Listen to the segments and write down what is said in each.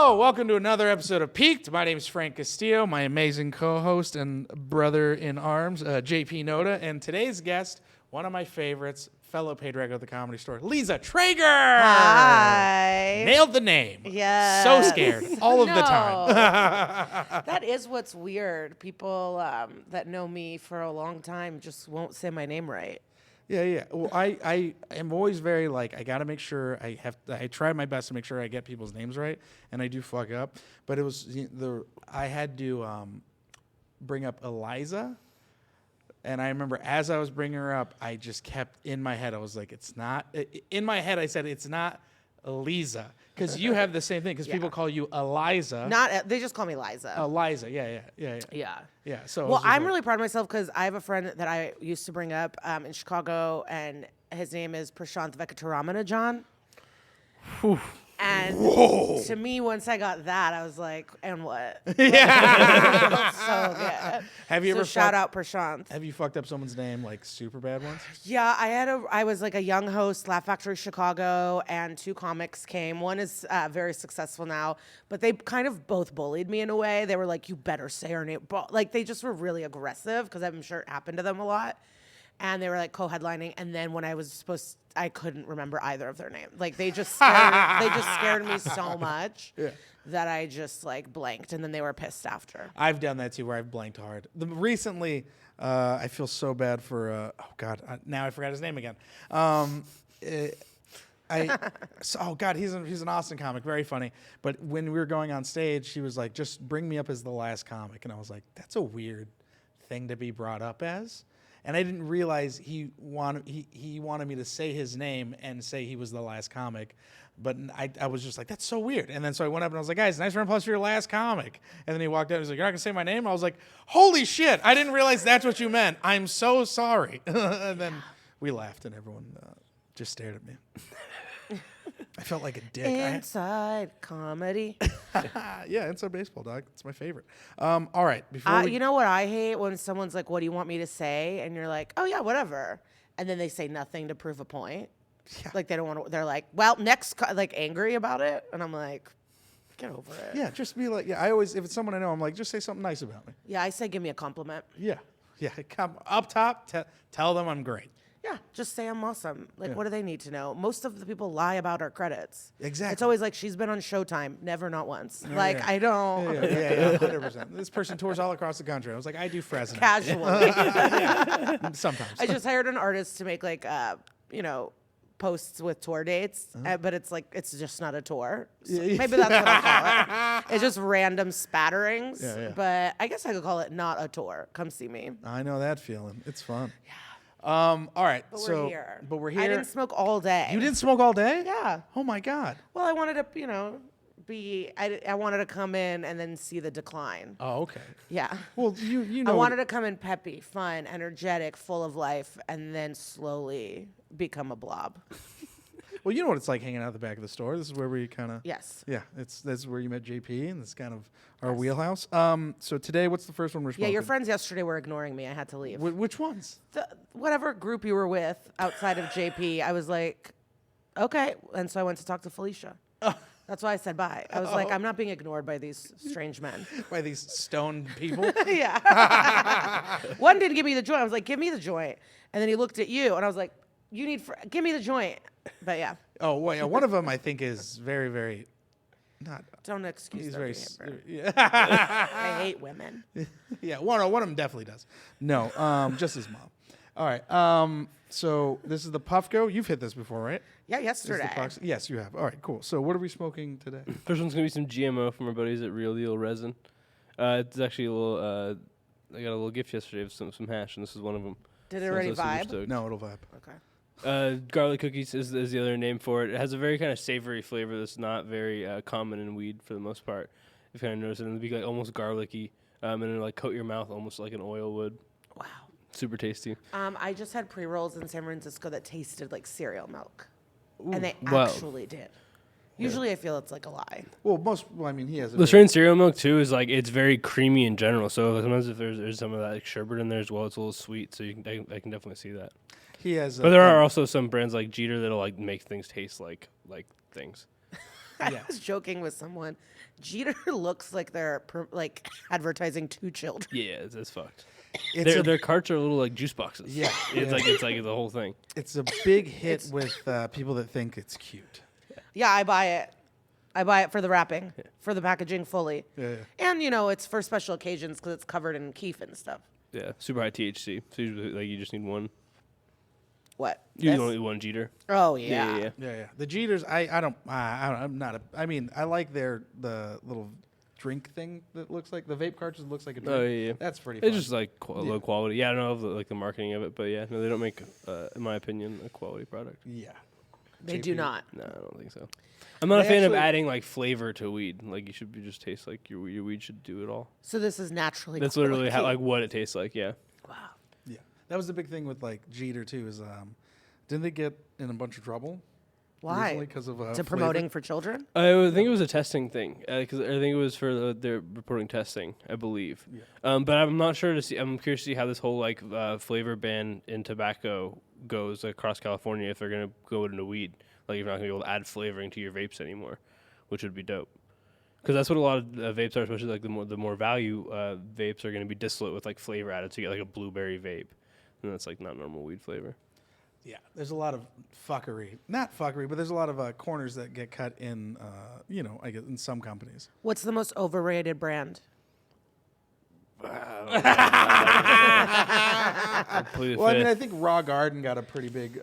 Hello, welcome to another episode of Peaked. My name is Frank Castillo, my amazing co-host and brother in arms, JP Noda, and today's guest, one of my favorites, fellow paid regular at the Comedy Store, Liza Treygar. Hi. Nailed the name. Yeah. So scared all of the time. That is what's weird. People that know me for a long time just won't say my name right. Yeah. Well, I am always very I got to make sure I try my best to make sure I get people's names right, and I do fuck up. But it was I had to bring up Eliza, and I remember as I was bringing her up, I just kept in my head. I was like, it's not. In my head, I said it's not Eliza, because you have the same thing. Because people call you Eliza. They just call me Liza. Eliza. Yeah. So well, I'm really proud of myself because I have a friend that I used to bring up in Chicago, and his name is Prashant Venkataraman. And to me, once I got that, I was like, and what? Yeah. So good. Have you ever shout out Prashant? Have you fucked up someone's name super bad once? Yeah, I was like a young host, Laugh Factory Chicago, and two comics came. One is very successful now, but they kind of both bullied me in a way. They were like, you better say her name. Like, they just were really aggressive because I'm sure it happened to them a lot. And they were like co-headlining, and then when I couldn't remember either of their names. Like they just scared me so much that I just blanked, and then they were pissed after. I've done that too, where I've blanked hard. Recently, I feel so bad for. Now I forgot his name again. He's an Austin comic, very funny. But when we were going on stage, she was like, "Just bring me up as the last comic," and I was like, "That's a weird thing to be brought up as." And I didn't realize he wanted me to say his name and say he was the last comic. But I was just like, that's so weird. And then so I went up and I was like, guys, nice round of applause for your last comic. And then he walked out and he was like, you're not going to say my name? I was like, holy shit, I didn't realize that's what you meant. I'm so sorry. And then we laughed and everyone just stared at me. I felt like a dick. Inside comedy. Yeah, Inside Baseball, dog. It's my favorite. All right. You know what I hate? When someone's like, what do you want me to say? And you're like, oh, yeah, whatever. And then they say nothing to prove a point. Yeah. Like, they don't want to. They're like, well, next, angry about it. And I'm like, get over it. Yeah, just be like, I always, if it's someone I know, I'm like, just say something nice about me. Yeah, I say give me a compliment. Yeah. Come up top, tell them I'm great. Yeah, just say I'm awesome. What do they need to know? Most of the people lie about our credits. Exactly. It's always like, she's been on Showtime. Never, not once. I don't. Yeah, 100%. This person tours all across the country. I was like, I do Fresno. Casually. Sometimes. I just hired an artist to make posts with tour dates, but it's just not a tour. So maybe that's what I'll call it. It's just random spatterings. Yeah. But I guess I could call it not a tour. Come see me. I know that feeling. It's fun. Yeah. All right. But we're here. I didn't smoke all day. You didn't smoke all day? Yeah. Oh my God. Well, I wanted to, I wanted to come in and then see the decline. Oh, okay. Yeah. Well, you know. I wanted to come in peppy, fun, energetic, full of life, and then slowly become a blob. Well, you know what it's like hanging out at the back of the store. This is where we kind of. Yes. Yeah, that's where you met JP, and it's kind of our wheelhouse. So today, what's the first one we're smoking? Yeah, your friends yesterday were ignoring me. I had to leave. Which ones? Whatever group you were with outside of JP, I was like, okay. And so I went to talk to Felicia. That's why I said bye. I was like, I'm not being ignored by these strange men. By these stoned people? Yeah. One didn't give me the joint. I was like, give me the joint. And then he looked at you, and I was like, give me the joint. But yeah. Oh, well, yeah. One of them I think is very, very not. Don't excuse their behavior. Yeah. I hate women. Yeah, one of them definitely does. No, just his mom. All right. So this is the Puffco. You've hit this before, right? Yeah, yesterday. Yes, you have. All right, cool. So what are we smoking today? First one's gonna be some GMO from our buddies at Real Deal Resin. It's actually a little. I got a little gift yesterday of some hash, and this is one of them. Did it already vibe? No, it'll vibe. Okay. Garlic cookies is the other name for it. It has a very kind of savory flavor that's not very common in weed for the most part. If you kind of notice it, it'll be only garlicky, and it'll coat your mouth almost like an oil would. Wow. Super tasty. I just had pre-rolls in San Francisco that tasted like cereal milk. Ooh, and they actually did. Usually I feel it's like a lie. Well, he has the strain cereal milk too is it's very creamy in general. So sometimes if there's some of that sherbet in there as well, it's a little sweet. So I can definitely see that. He has. But there are also some brands like Jeter that'll make things taste like things. I was joking with someone. Jeter looks like they're like advertising two children. Yeah, it's fucked. It's Their carts are little like juice boxes. Yeah, it's like the whole thing. it's a big hit with people that think it's cute. Yeah, I buy it. I buy it for the wrapping, for the packaging fully. Yeah. And, you know, it's for special occasions because it's covered in keef and stuff. Yeah, super high THC. So usually, like you just need one. What? You This? only need one Jeter. Oh, yeah. Yeah. The Jeters, I don't, I'm not I mean, I like the little drink thing that looks like, the vape cartridge looks like a drink. Oh yeah. That's pretty fun. It's just like low quality. Yeah, I don't know the marketing of it, but yeah, no, they don't make, in my opinion, a quality product. Yeah. They do not. No, I don't think so. I'm not a They fan of actually- adding like flavor to weed. Like you should just taste like your weed should do it all. So this is naturally That's literally how quality. like what it tastes like. Yeah. Wow. Yeah. That was the big thing with like Jeter too is, didn't they get in a bunch of trouble? Why? Recently because of To promoting for children? I think it was a testing thing because I think it was for their reporting testing, I believe. Yeah. But I'm not sure to see. I'm curious to see how this whole like flavor ban in tobacco goes across California if they're gonna go into weed. Like you're not gonna be able to add flavoring to your vapes anymore, which would be dope. Because that's what a lot of vapes are, especially like the more value vapes are gonna be distillate with like flavor added. So you get like a blueberry vape, and that's like not normal weed flavor. Yeah, there's a lot of fuckery. Not fuckery, but there's a lot of corners that get cut in, I guess in some companies. What's the most overrated brand? Plead the Well, I mean, fifth. I think Raw Garden got a pretty big,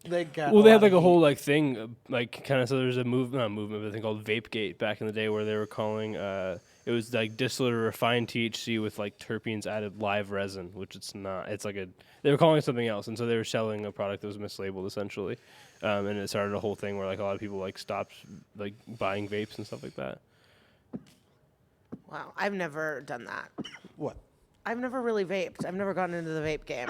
they got. Well, they had lot like of a whole heat. like thing, like kind of. So there's a not movement, but a thing called Vapegate back in the day, where they were calling it was like distillate or refined THC with like terpenes added live resin, which it's not. It's like they were calling it something else, and so they were selling a product that was mislabeled essentially, and it started a whole thing where like a lot of people like stopped like buying vapes and stuff like that. Wow, I've never done that. What? I've never really vaped. I've never gotten into the vape game.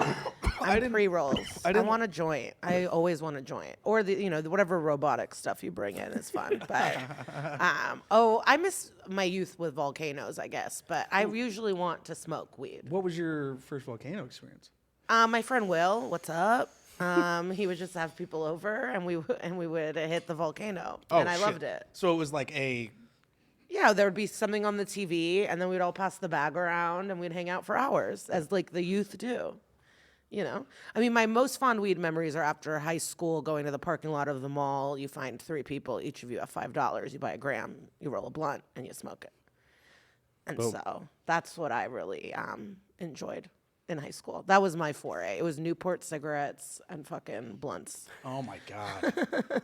I'm didn't- pre-rolls. I didn't- want a joint. I always want a joint. Or whatever robotic stuff you bring in is fun. But I miss my youth with volcanoes, I guess. But I usually want to smoke weed. What was your first volcano experience? My friend Will, what's up? He would just have people over, and we would hit the volcano, and I shit. loved it. So it was like a. Yeah, there would be something on the TV, and then we'd all pass the bag around, and we'd hang out for hours, as like the youth do. You know, I mean, my most fond weed memories are after high school, going to the parking lot of the mall. You find 3 people, each of you have $5. You buy a gram, you roll a blunt, and you smoke it. And so that's what I really enjoyed in high school. That was my foray. It was Newport cigarettes and fucking blunts. Oh my god!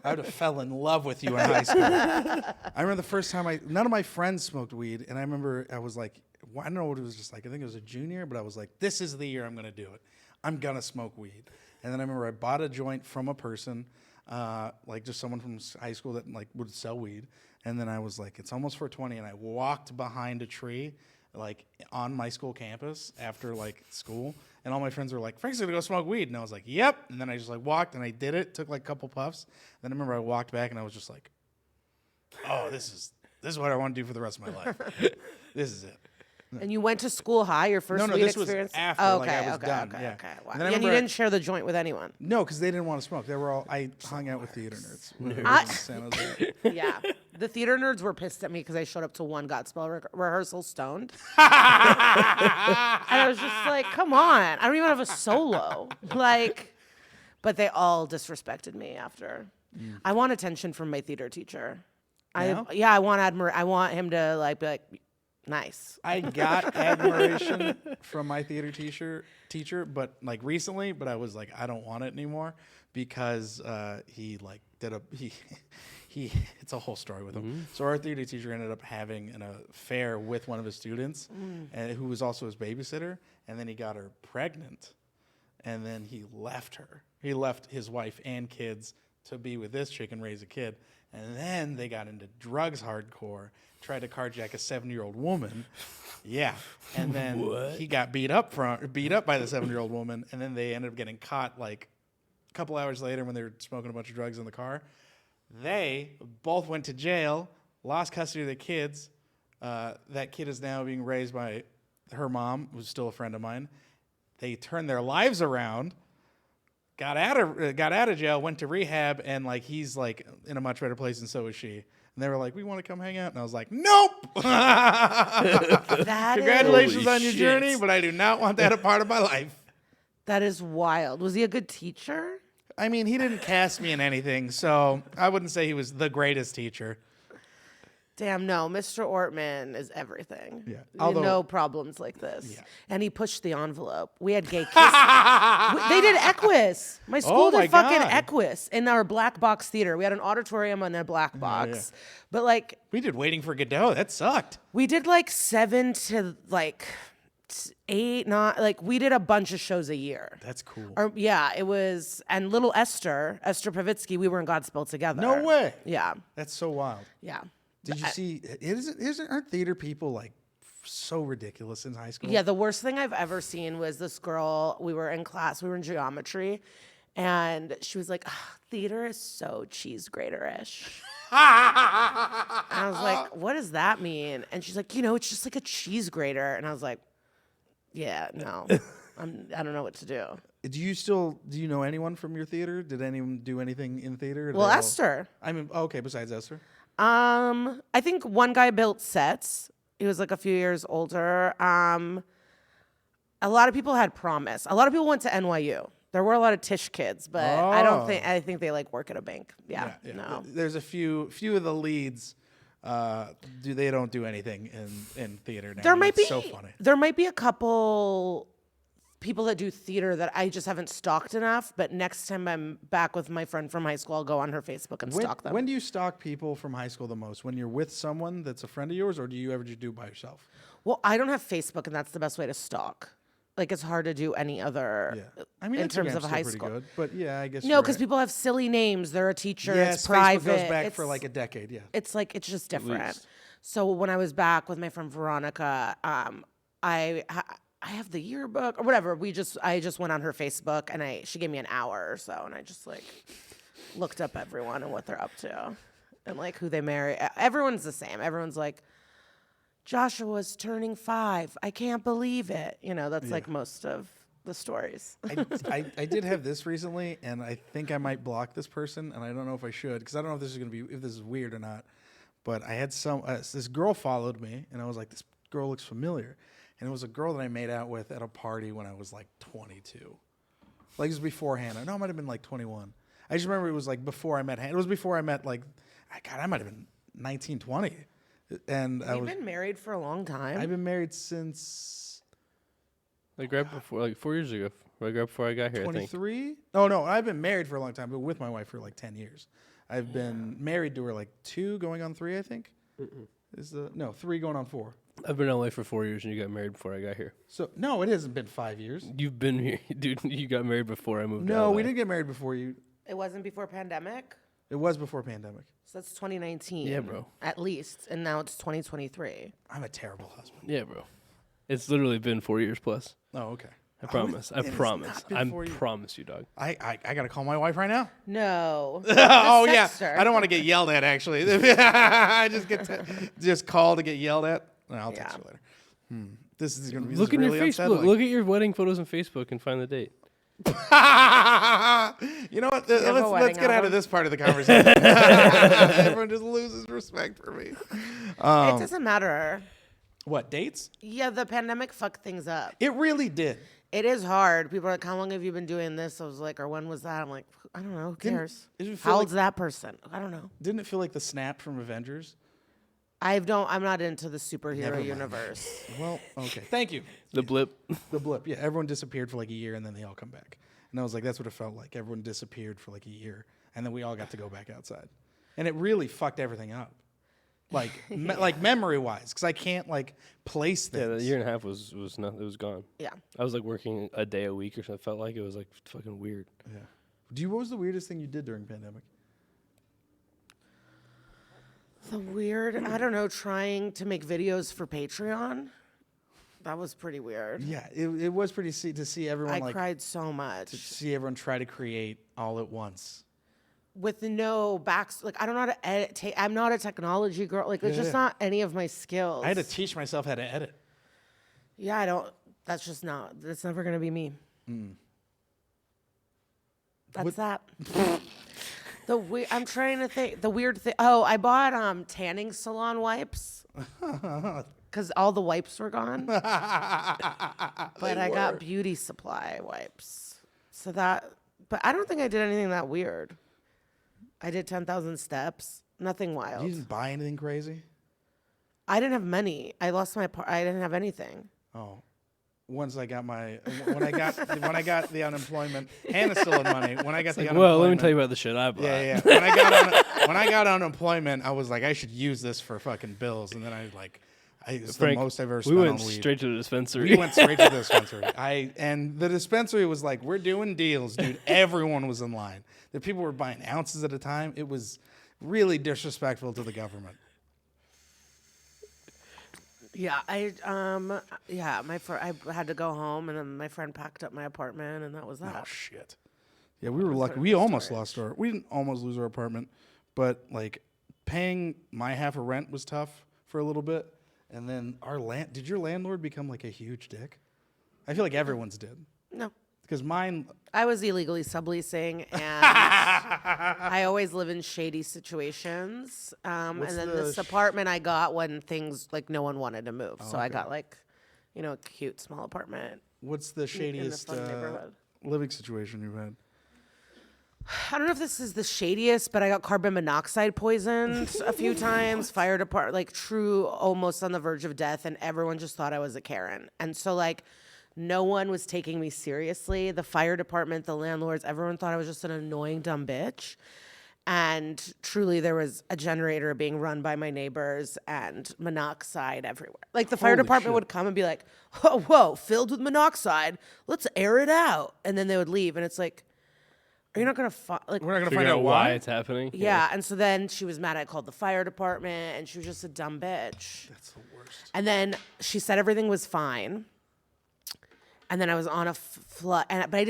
I would have fell in love with you in high school. I remember the first time none of my friends smoked weed, and I remember I was like, I don't know what it was just like. I think it was a junior, but I was like, this is the year I'm gonna do it. I'm gonna smoke weed. And then I remember I bought a joint from a person, like just someone from high school that like would sell weed. And then I was like, it's almost 4:20, and I walked behind a tree, like on my school campus after like school, and all my friends were like, Frank's gonna go smoke weed, and I was like, yep. And then I just like walked and I did it, took like a couple puffs. Then I remember I walked back and I was just like, oh, this is what I want to do for the rest of my life. This is it. And you went to school high, your first No, weed this was experience? after, Oh, like, I was done, Okay, yeah. okay. Wow. And then I And you remember- didn't share the joint with anyone? No, because they didn't want to smoke. They were all. I hung out with theater nerds. when I was I- in San Jose. Yeah. The theater nerds were pissed at me because I showed up to one Godspell rehearsal stoned. And I was just like, come on. I don't even have a solo. Like, but they all disrespected me after. I want attention from my theater teacher. Yeah? I want him to like be like, nice. I got admiration from my theater teacher, but like recently, but I was like, I don't want it anymore because he like did he it's a whole story with him. So our theater teacher ended up having an affair with one of his students, and who was also his babysitter, and then he got her pregnant, and then he left her. He left his wife and kids to be with this chick and raise a kid. And then they got into drugs hardcore, tried to carjack a 7-year-old woman. Yeah. And then he got beat up by the 7-year-old woman. And then they ended up getting caught like a couple hours later when they were smoking a bunch of drugs in the car. They both went to jail, lost custody of the kids. That kid is now being raised by her mom, who's still a friend of mine. They turned their lives around. got out of jail, went to rehab, and like he's like in a much better place, and so is she. And they were like, "We want to come hang out," and I was like, "Nope." Congratulations on your journey, but I do not want that a part of my life. That is wild. Was he a good teacher? I mean, he didn't cast me in anything, so I wouldn't say he was the greatest teacher. Damn, no. Mr. Ortman is everything. Yeah. Although, no problems like this. Yeah. And he pushed the envelope. We had gay kiss. They did Equus. My school did fucking Equus in our black box theater. We had an auditorium and a black box. Yeah. But like... We did Waiting for Godot. That sucked. We did like 7 to like 8, not... Like we did a bunch of shows a year. That's cool. Yeah, it was... And little Esther Pavitsky, we were in Godspell together. No way. Yeah. That's so wild. Yeah. Did you see? Aren't theater people like so ridiculous in high school? Yeah, the worst thing I've ever seen was this girl. We were in class. We were in geometry, and she was like, "Theater is so cheese grater-ish." And I was like, "What does that mean?" And she's like, "It's just like a cheese grater." And I was like, "Yeah, no, I don't know what to do." Do you know anyone from your theater? Did anyone do anything in theater? Well, Esther. I mean, okay. Besides Esther. I think one guy built sets. He was like a few years older. A lot of people had promise. A lot of people went to NYU. There were a lot of Tisch kids, but I think they like work at a bank. Yeah. No. There's a few of the leads. They don't do anything in theater now. It's so funny. There might be a couple people that do theater that I just haven't stalked enough, but next time I'm back with my friend from high school, I'll go on her Facebook and stalk them. When do you stalk people from high school the most? When you're with someone that's a friend of yours, or do you ever just do it by yourself? Well, I don't have Facebook, and that's the best way to stalk. Like, it's hard to do any other. Yeah. I mean, in terms Instagram's of high still school. Pretty good, but yeah, I guess no, because people have silly names. They're a teacher. Yes, it's private. Facebook goes back for like a decade. Yeah, it's just different. So when I was back with my friend Veronica, I have the yearbook or whatever. I just went on her Facebook and she gave me an hour or so, and I just like looked up everyone and what they're up to and like who they marry. Everyone's the same. Everyone's like, Joshua's turning 5. I can't believe it. That's like most of the stories. I did have this recently, and I think I might block this person, and I don't know if I should because I don't know if this is weird or not. But I had this girl followed me, and I was like, this girl looks familiar. And it was a girl that I made out with at a party when I was like 22. Like, it was before Hannah. No, it might have been like 21. I just remember it was like before I met Hannah. It was before I met I might have been 19, 20. And You've been married for a long time? I've been married since... Like right before, like 4 years ago. Right before I got here, 23? I think. Oh, no, I've been married for a long time, but with my wife for like 10 years. I've been married to her like 2 going on 3, I think. 3 going on 4. I've been in LA for 4 years, and you got married before I got here. So no, it hasn't been 5 years. You've been here, dude. You got married before I moved. No, we didn't get married before you. It wasn't before pandemic? It was before pandemic. So that's 2019. Yeah, bro. At least, and now it's 2023. I'm a terrible husband. Yeah, bro. It's literally been 4 years plus. Oh, okay. I promise. I promise you, dog. I gotta call my wife right now. No. Oh yeah. I don't want to get yelled at. Actually, I just call to get yelled at. No, I'll text you later. This is gonna be. Look at really your Facebook. unsettling. Look at your wedding photos on Facebook and find the date. You know what? Let's get out of this part of the conversation. Everyone just loses respect for me. It doesn't matter. What, dates? Yeah, the pandemic fucked things up. It really did. It is hard. People are like, how long have you been doing this? I was like, or when was that? I'm like, I don't know. Who cares? How old's that person? I don't know. Didn't it feel like the snap from Avengers? I'm not into the superhero universe. Well, okay. Thank you. The blip. The blip. Yeah, everyone disappeared for like a year and then they all come back. And I was like, that's what it felt like. Everyone disappeared for like a year and then we all got to go back outside. And it really fucked everything up. Like, like memory-wise, because I can't like place things. Yeah, the year and a half was nothing. It was gone. Yeah. I was like working a day a week or something. It felt like it was like fucking weird. Yeah. What was the weirdest thing you did during the pandemic? I don't know, trying to make videos for Patreon. That was pretty weird. Yeah, it was pretty to see everyone. I cried so much. To see everyone try to create all at once. With no like I don't know how to edit. I'm not a technology girl. Like it's just not any of my skills. I had to teach myself how to edit. Yeah, I don't. That's just not. That's never gonna be me. That's that. I'm trying to think. The weird thing. Oh, I bought tanning salon wipes because all the wipes were gone. But I got beauty supply wipes. So that. But I don't think I did anything that weird. I did 10,000 steps. Nothing wild. You didn't buy anything crazy? I didn't have money. I lost my I didn't have anything. Oh. Once I got when I got the unemployment, Hannah still had money. When I got the unemployment, well, let me tell you about the shit I bought. Yeah. When I got unemployment, I was like, I should use this for fucking bills, and then it's Frank, the most I've ever we spent went on weed. straight to the dispensary. We went straight to the dispensary. And the dispensary was like, we're doing deals, dude. Everyone was in line. The people were buying ounces at a time. It was really disrespectful to the government. Yeah, I had to go home, and then my friend packed up my apartment, and that was that. Oh shit. Yeah, we were lucky. We almost lost we didn't almost lose our apartment, but like paying my half of rent was tough for a little bit. And then did your landlord become like a huge dick? I feel like everyone's did. No. Because mine. I was illegally subleasing, and I always live in shady situations. And then this apartment I got when things like no one wanted to move, so I got like, a cute small apartment. What's the shadiest in the fun neighborhood. living situation you've had? I don't know if this is the shadiest, but I got carbon monoxide poisoned a few times. Fire department, like true, almost on the verge of death, and everyone just thought I was a Karen. And so like. No one was taking me seriously. The fire department, the landlords, everyone thought I was just an annoying, dumb bitch. And truly, there was a generator being run by my neighbors and monoxide everywhere. Like, the fire Holy department shit. would come and be like, oh, whoa, filled with monoxide. Let's air it out. And then they would leave. And it's like, are you not going to We're not going to Figure find out why why. it's happening. Yeah. And so then she was mad I called the fire department, and she was just a dumb bitch. That's the worst. And then she said everything was fine. And then I was on a flight, but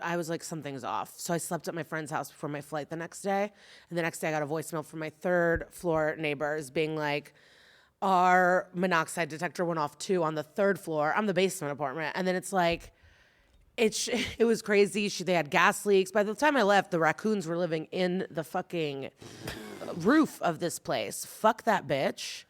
I was like, something's off. So I slept at my friend's house before my flight the next day. And the next day I got a voicemail from my third floor neighbors being like, our monoxide detector went off too on the third floor. I'm the basement apartment. And then it's like, it was crazy. They had gas leaks. By the time I left, the raccoons were living in the fucking roof of this place. Fuck that bitch.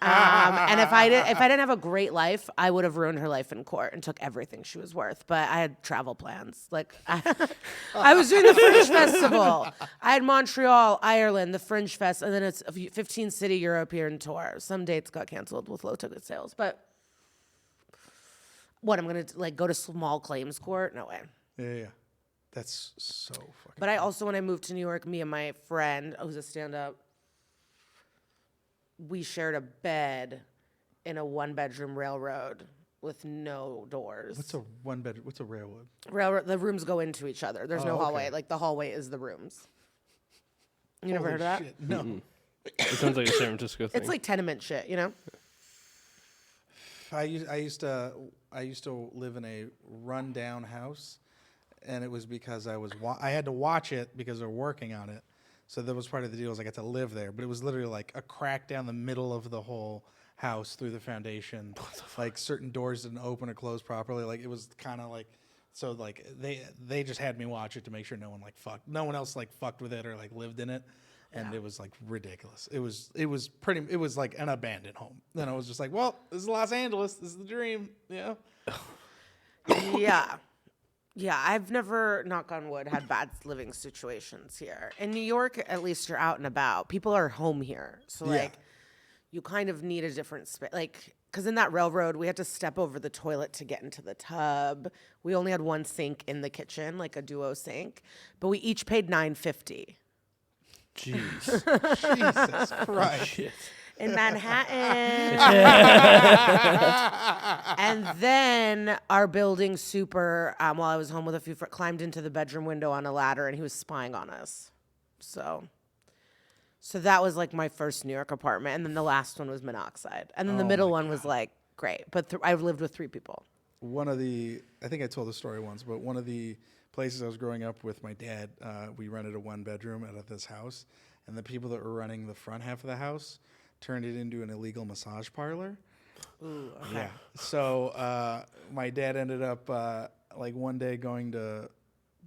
And if I didn't have a great life, I would have ruined her life in court and took everything she was worth. But I had travel plans. Like I was doing the Fringe Festival. I had Montreal, Ireland, the Fringe Fest, and then it's a 15-city European tour. Some dates got canceled with low ticket sales. But what, I'm gonna like go to small claims court? No way. Yeah. That's so fucking. But I also, when I moved to New York, me and my friend, who's a stand-up, we shared a bed in a one-bedroom railroad with no doors. What's a one-bedroom? What's a railroad? Railroad. The rooms go into each other. There's no okay. hallway. Like the hallway is the rooms. You never heard of that? Shit. No. It sounds like a San Francisco thing. It's like tenement shit, you know? I used to live in a rundown house, and it was because I had to watch it because they're working on it. So that was part of the deal. I got to live there, but it was literally like a crack down the middle of the whole house through the foundation. Like certain doors didn't open or close properly. Like it was kind of like, so like they just had me watch it to make sure no one else like fucked with it or like lived in it. And it was like ridiculous. It was like an abandoned home. Then I was just like, well, this is Los Angeles. This is the dream. Yeah. Yeah. Yeah, I've never, knock on wood, had bad living situations here. In New York, at least you're out and about. People are home here. So, like, you kind of need a different space. Like, because in that railroad, we had to step over the toilet to get into the tub. We only had one sink in the kitchen, like a duo sink. But we each paid $9.50. Jeez. Jesus Christ. Shit. In Manhattan. And then our building super, while I was home with a few friends, climbed into the bedroom window on a ladder, and he was spying on us. So that was like my first New York apartment. And then the last one was monoxide. And then the middle one was like, great. But I've lived with 3 people. I think I told the story once, but one of the places I was growing up with my dad, we rented a 1-bedroom out of this house. And the people that were running the front half of the house turned it into an illegal massage parlor. Ooh, okay. Yeah. So my dad ended up like one day going to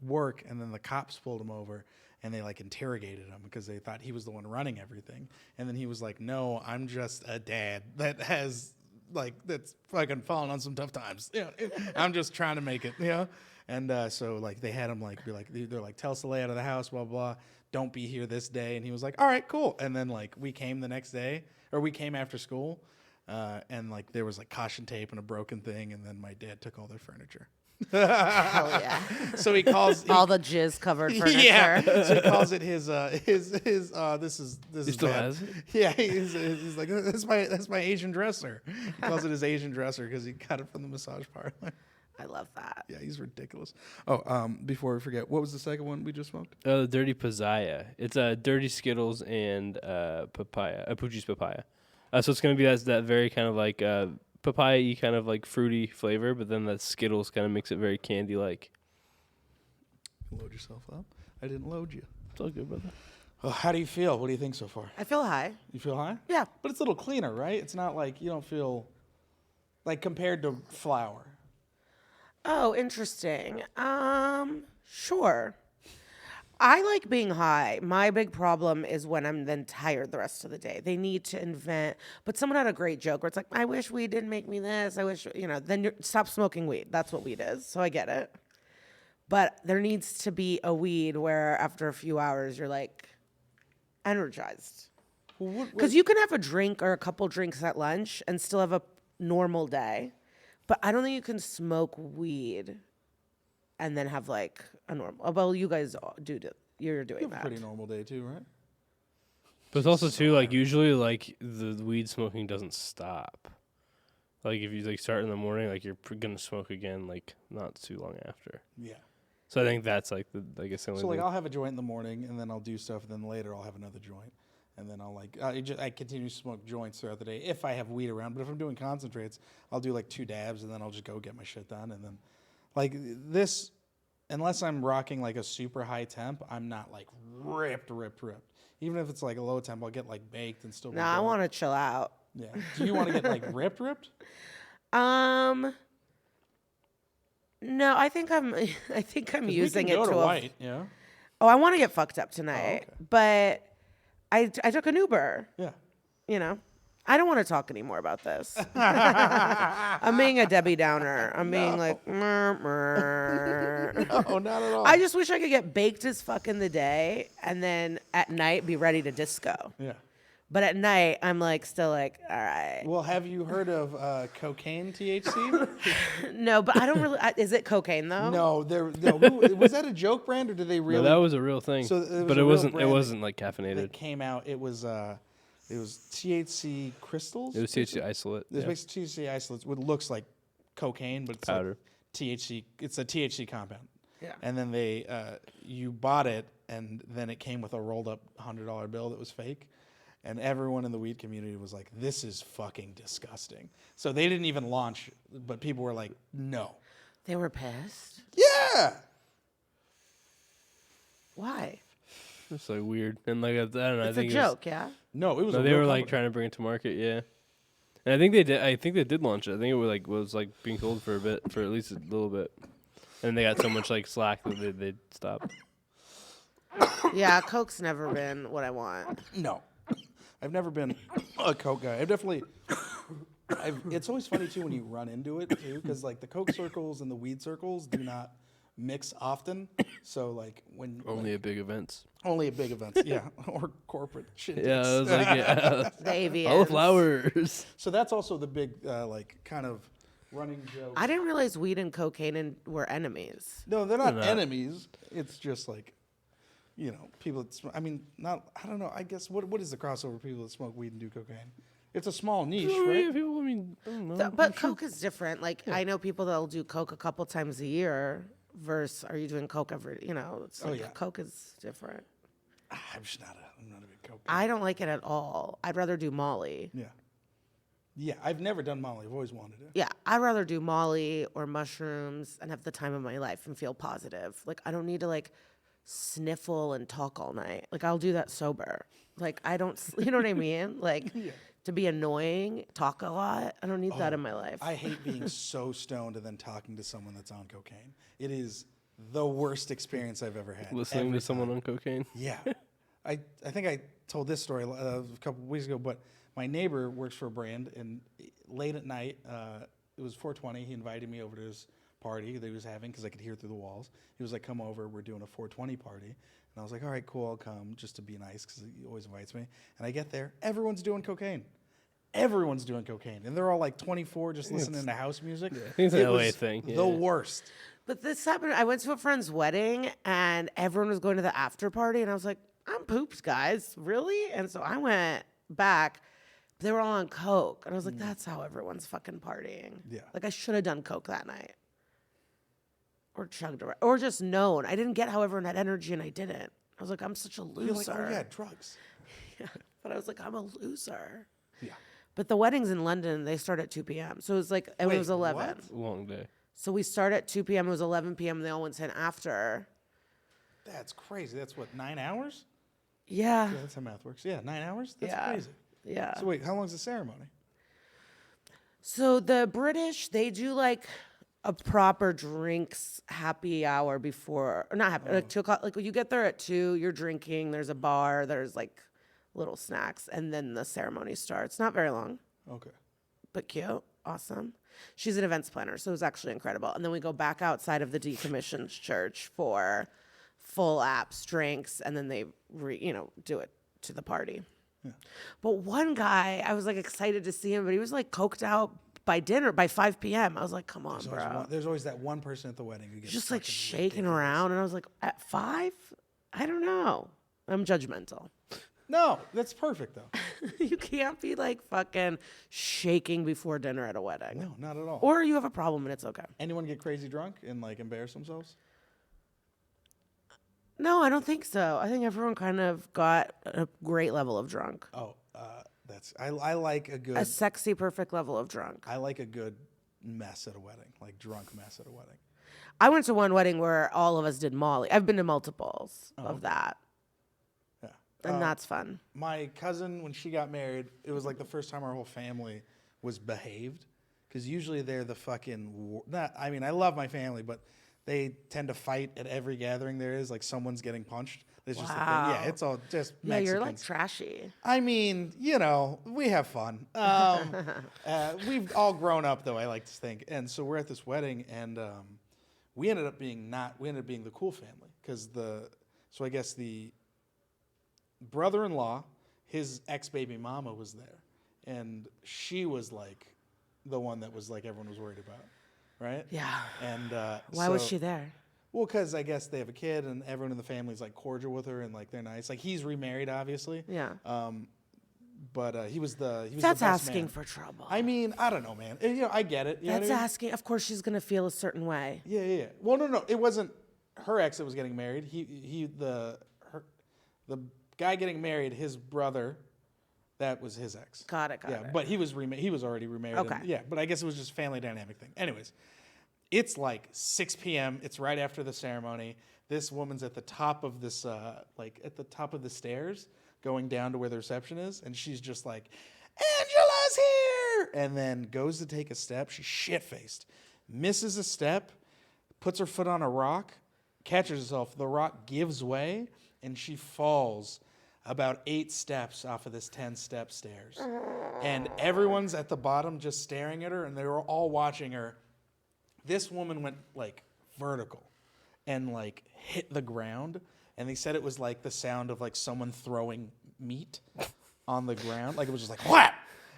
work, and then the cops pulled him over and they like interrogated him because they thought he was the one running everything. And then he was like, "No, I'm just a dad that has that's fucking fallen on some tough times. I'm just trying to make it, And so like they had him like be like they're like, tell us the layout of the house, blah blah. Don't be here this day. And he was like, all right, cool. And then like we came the next day, or we came after school, and like there was like caution tape and a broken thing, and then my dad took all their furniture. Hell yeah. So he calls all the jizz covered furniture. Yeah. So he calls it his this is still bad. has it? Yeah, he's like, that's my Asian dresser. He calls it his Asian dresser because he got it from the massage parlor. I love that. Yeah, he's ridiculous. Oh, before we forget, what was the second one we just smoked? The Dirty Pizzaya. It's Dirty Skittles and papaya, Poochie's papaya. So it's gonna be that very kind of like papaya-y kind of like fruity flavor, but then that Skittles kind of makes it very candy-like. Load yourself up. I didn't load you. It's all good, brother. Oh, how do you feel? What do you think so far? I feel high. You feel high? Yeah. But it's a little cleaner, right? It's not like you don't feel like compared to flour. Oh, interesting. Sure. I like being high. My big problem is when I'm then tired the rest of the day. They need to invent, but someone had a great joke where it's like, I wish weed didn't make me this. I wish, then stop smoking weed. That's what weed is. So I get it. But there needs to be a weed where after a few hours, you're like energized. Because you can have a drink or a couple drinks at lunch and still have a normal day. But I don't think you can smoke weed and then have like a normal. Well, you guys you're doing You have that. a pretty normal day too, right? But it's also too like usually like the weed smoking doesn't stop. Like if you like start in the morning, like you're gonna smoke again like not too long after. Yeah. So I think that's like the I guess the only So like thing. I'll have a joint in the morning and then I'll do stuff, and then later I'll have another joint, and then I'll like I continue to smoke joints throughout the day if I have weed around. But if I'm doing concentrates, I'll do like 2 dabs and then I'll just go get my shit done. And then like this, unless I'm rocking like a super high temp, I'm not like ripped. Even if it's like a low temp, I'll get like baked and still. No, I want to chill out. Yeah. Do you want to get like ripped? No, I think I'm using it to white. Yeah. Oh, I want to get fucked up tonight, but I took an Uber. Yeah. I don't want to talk anymore about this. I'm being a Debbie Downer. I'm being like, No, not at all. I just wish I could get baked as fuck in the day and then at night be ready to disco. Yeah. But at night, I'm like still like, all right. Well, have you heard of cocaine THC? No, but I don't really. Is it cocaine though? No, was that a joke brand or did they really? No, that was a real thing. So it was but a it real wasn't. It brand wasn't like that caffeinated. came out. It was THC crystals. It was THC isolate. It's Yeah. basically THC isolates. What looks like cocaine, but it's Powder. like THC. It's a THC compound. Yeah. And then you bought it, and then it came with a rolled up $100 bill that was fake. And everyone in the weed community was like, this is fucking disgusting. So they didn't even launch, but people were like, no. They were pissed. Yeah. Why? It's like weird and like I don't know. I It's a think joke, yeah. No, it was. No, a they real were like company. trying to bring it to market, yeah. And I think they did. I think they did launch it. I think it was like being sold for a bit, for at least a little bit, and they got so much like slack that they stopped. Yeah, Coke's never been what I want. No. I've never been a Coke guy. I've definitely. It's always funny too when you run into it too, because like the Coke circles and the weed circles do not mix often. So like when Only at big events. only at big events, yeah, or corporate shit. Yeah, I was like, yeah, The AVNs. all the flowers. So that's also the big like kind of running joke. I didn't realize weed and cocaine were enemies. No, they're not They're not. enemies. It's just like, people. I mean, not. I don't know. I guess what is the crossover? People that smoke weed and do cocaine. It's a small niche, Yeah, right? people, I mean, I don't know. But Coke is different. Like I know people that'll do Coke a couple times a year. Versus, are you doing Coke every? It's like yeah. Coke is different. I'm not a big Coke guy. I don't like it at all. I'd rather do Molly. Yeah. Yeah, I've never done Molly. I've always wanted it. Yeah, I'd rather do Molly or mushrooms and have the time of my life and feel positive. Like I don't need to like sniffle and talk all night. Like I'll do that sober. Like I don't, you know what I mean? Like to be annoying, talk a lot. I don't need that in my life. I hate being so stoned and then talking to someone that's on cocaine. It is the worst experience I've ever had. Listening Every to someone time. on cocaine. Yeah. I think I told this story a couple of weeks ago, but my neighbor works for a brand, and late at night, it was 420. He invited me over to his party that he was having because I could hear through the walls. He was like, come over, we're doing a 420 party. And I was like, all right, cool, I'll come just to be nice because he always invites me. And I get there, everyone's doing cocaine. Everyone's doing cocaine. And they're all like 24 just listening to house music. I think it's an It LA was thing. the worst. But this happened. I went to a friend's wedding, and everyone was going to the after party, and I was like, I'm pooped, guys. Really? And so I went back. They were all on coke, and I was like, that's how everyone's fucking partying. Yeah. Like, I should have done coke that night. Or chugged around. Or just known. I didn't get how everyone had energy, and I didn't. I was like, I'm such a loser. You're like, oh yeah, drugs. Yeah. But I was like, I'm a loser. Yeah. But the weddings in London, they start at 2 p.m. So it was like, it Wait, was 11. what? Long day. So we start at 2 p.m. It was 11 p.m. They all went in after. That's crazy. That's what, 9 hours? Yeah. Yeah, that's how math works. Yeah, 9 hours? That's Yeah. crazy. Yeah. So wait, how long is the ceremony? So the British, they do like a proper drinks happy hour before, or not happy, like 2 o'clock. Like when you get there at 2, you're drinking, there's a bar, there's like little snacks, and then the ceremony starts. Not very long, Okay. but cute. Awesome. She's an events planner, so it was actually incredible. And then we go back outside of the decommissioned church for full apps, drinks, and then they, do it to the party. Yeah. But one guy, I was like excited to see him, but he was like coked out by 5 p.m. I was like, come on, bro. There's always that one person at the wedding who gets Just like fucking shaking ridiculous. around. And I was like, at 5? I don't know. I'm judgmental. No, that's perfect though. You can't be like fucking shaking before dinner at a wedding. No, not at all. Or you have a problem and it's okay. Anyone get crazy drunk and like embarrass themselves? No, I don't think so. I think everyone kind of got a great level of drunk. Oh, I like a good A sexy, perfect level of drunk. I like a good mess at a wedding, like drunk mess at a wedding. I went to one wedding where all of us did Molly. I've been to multiples of that. Yeah. And that's fun. My cousin, when she got married, it was like the first time our whole family was behaved. Because usually they're the fucking... I love my family, but they tend to fight at every gathering there is. Like someone's getting punched. It's just a thing. Yeah, it's all just Yeah, Mexicans. you're like trashy. I mean, we have fun. We've all grown up, though, I like to think. And so we're at this wedding, and we ended up being the cool family. Because so I guess the brother-in-law, his ex-baby mama was there. And she was like the one that was like everyone was worried about, right? Yeah. And Why was she there? Well, because I guess they have a kid, and everyone in the family is like cordial with her, and like they're nice. Like he's remarried, obviously. Yeah. But he was the That's best asking man. for trouble. I mean, I don't know, man. I get it. You know That's what I mean? asking. Of course, she's gonna feel a certain way. Yeah. Well, no, it wasn't her ex that was getting married. The guy getting married, his brother, that was his ex. Got it. Yeah, but he was already remarried. Okay. Yeah, but I guess it was just a family dynamic thing. Anyways, it's like 6 p.m. It's right after the ceremony. This woman's at the top of this, at the top of the stairs, going down to where the reception is, and she's just like, "Angela's here!" And then goes to take a step. She's shit-faced, misses a step, puts her foot on a rock, catches herself. The rock gives way, and she falls about 8 steps off of this 10-step stairs. And everyone's at the bottom just staring at her, and they were all watching her. This woman went like vertical and like hit the ground, and they said it was like the sound of like someone throwing meat on the ground. Like it was just like whap!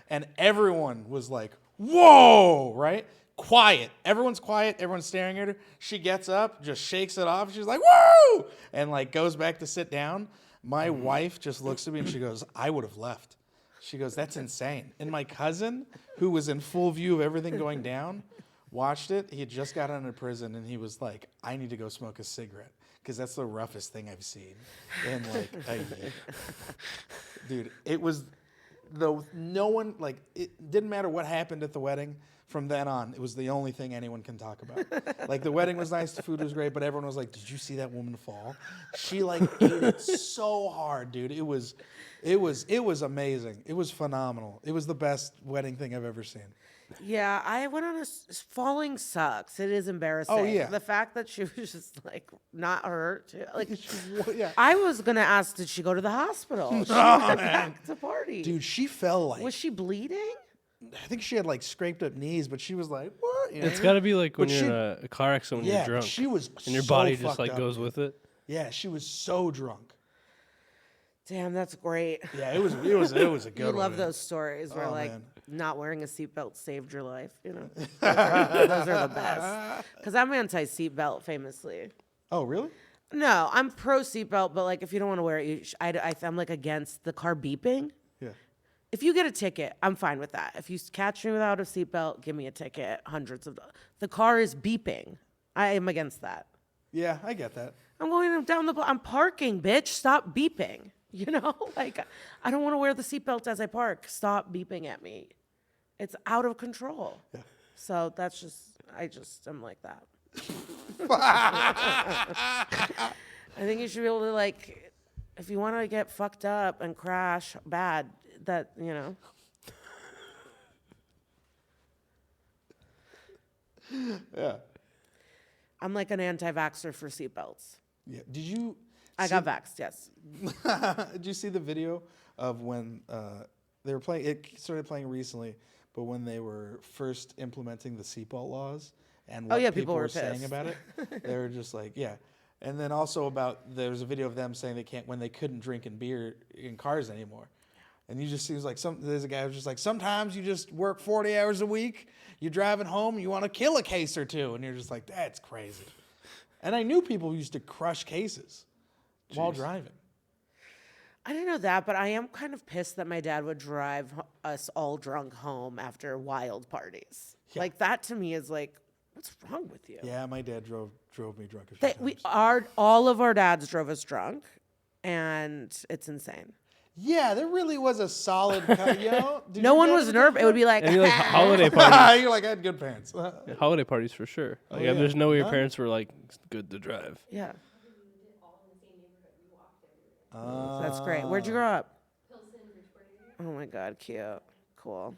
And everyone was like, whoa, right? Quiet. Everyone's quiet. Everyone's staring at her. She gets up, just shakes it off. She's like, woo! And like goes back to sit down. My wife just looks at me and she goes, I would have left. She goes, that's insane. And my cousin, who was in full view of everything going down, watched it. He had just got out of prison, and he was like, I need to go smoke a cigarette because that's the roughest thing I've seen in like a year. Dude, it was no one, like, it didn't matter what happened at the wedding. From then on, it was the only thing anyone can talk about. Like, the wedding was nice, the food was great, but everyone was like, did you see that woman fall? She, like, ate it so hard, dude. It was amazing. It was phenomenal. It was the best wedding thing I've ever seen. Yeah, I went on falling sucks. It is embarrassing. Oh, yeah. The fact that she was just like not hurt. Like Yeah. I was gonna ask, did she go to the hospital? She went back to party. Dude, she fell like, Was she bleeding? I think she had like scraped up knees, but she was like, what? You know? It's got to be like when But you're in she- a car accident when yeah, you're drunk. she was and your so body just fucked like up, goes dude. with it. Yeah, she was so drunk. Damn, that's great. Yeah, it was a good You one. love man. those stories where Oh, like man. not wearing a seatbelt saved your life. You know, those are the best. Because I'm anti-seatbelt, famously. Oh, really? No, I'm pro seatbelt, but like if you don't want to wear it, I'm like against the car beeping. Yeah. If you get a ticket, I'm fine with that. If you catch me without a seatbelt, give me a ticket. Hundreds of dollars. The car is beeping. I am against that. Yeah, I get that. I'm going down the block. I'm parking, bitch. Stop beeping. You know, like I don't want to wear the seatbelt as I park. Stop beeping at me. It's out of control. Yeah. So that's I'm like that. I think you should be able to like, if you want to get fucked up and crash bad, that, you know. Yeah. I'm like an anti-vaxxer for seatbelts. Yeah. Did you? I got vaxxed, yes. Did you see the video of when they were playing? It started playing recently, but when they were first implementing the seatbelt laws and what yeah, people were saying pissed. about it, they were just like, yeah. And then also about there was a video of them saying they can't when they couldn't drink and beer in cars anymore. And you just see, it was like there's a guy who's just like, sometimes you just work 40 hours a week, you're driving home, you want to kill a case or two, and you're just like, that's crazy. And I knew people used to crush cases while driving. I didn't know that, but I am kind of pissed that my dad would drive us all drunk home after wild parties. Yeah. Like that to me is like, what's wrong with you? Yeah, my dad drove me drunk a few times. All of our dads drove us drunk, and it's insane. Yeah, there really was a solid, you know? Did No you one go was to the nervous. It would be like, And you like holiday parties. You're like, I had good parents. Yeah, holiday parties for sure. Like, yeah. there's no way your None? parents were like, it's good to drive. yeah. That's great. Where'd you grow up? Oh my God, cute, cool.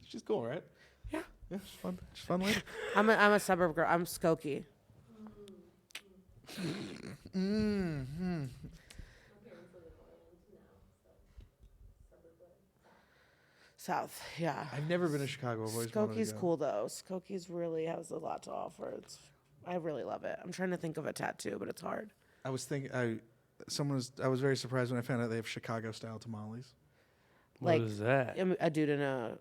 She's cool, right? Yeah. Yeah, she's fun. She's fun lady. I'm a suburb girl. I'm Skokie. South, yeah. I've never been to Chicago. I've always wanted to Skokie's go. cool though. Skokie's really has a lot to offer. I really love it. I'm trying to think of a tattoo, but it's hard. I was thinking, I was very surprised when I found out they have Chicago-style tamales. What Like, is that? A dude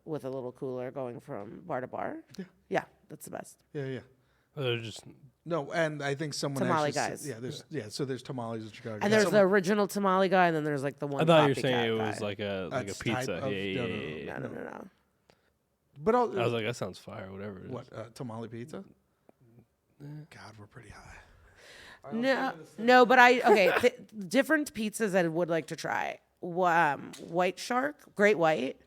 with a little cooler going from bar to bar. Yeah. Yeah, that's the best. Yeah, yeah. They're just No, and I think someone Tamale actually guys. so there's tamales in Chicago. And there's the Someone- original tamale guy, and then there's like the one. I thought you were copycat saying it guy. was like a That's pizza. type of- Yeah. No. But I was like, that sounds fire. Whatever. It is. what tamale pizza? God, we're pretty high. No, but different pizzas I would like to try. White Shark, Great White,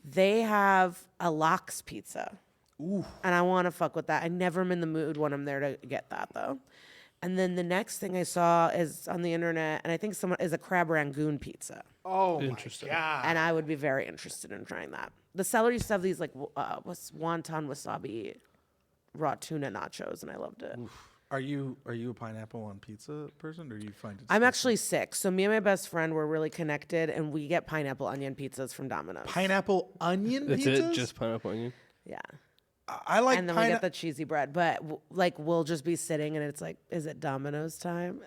they have a lox pizza. Ooh. And I want to fuck with that. I never am in the mood when I'm there to get that though. And then the next thing I saw is on the internet, and I think someone is a crab rangoon pizza. Oh Interesting. my God. And I would be very interested in trying that. The seller used to have these like wonton wasabi raw tuna nachos, and I loved it. Are you a pineapple on pizza person, or do you find it? I'm disgusting? actually sick. So me and my best friend were really connected, and we get pineapple onion pizzas from Domino's. pineapple onion That's pizzas. it. Just pineapple onion. Yeah. I like And then we get the cheesy bread, but we'll just be sitting, and it's like, is it Domino's time?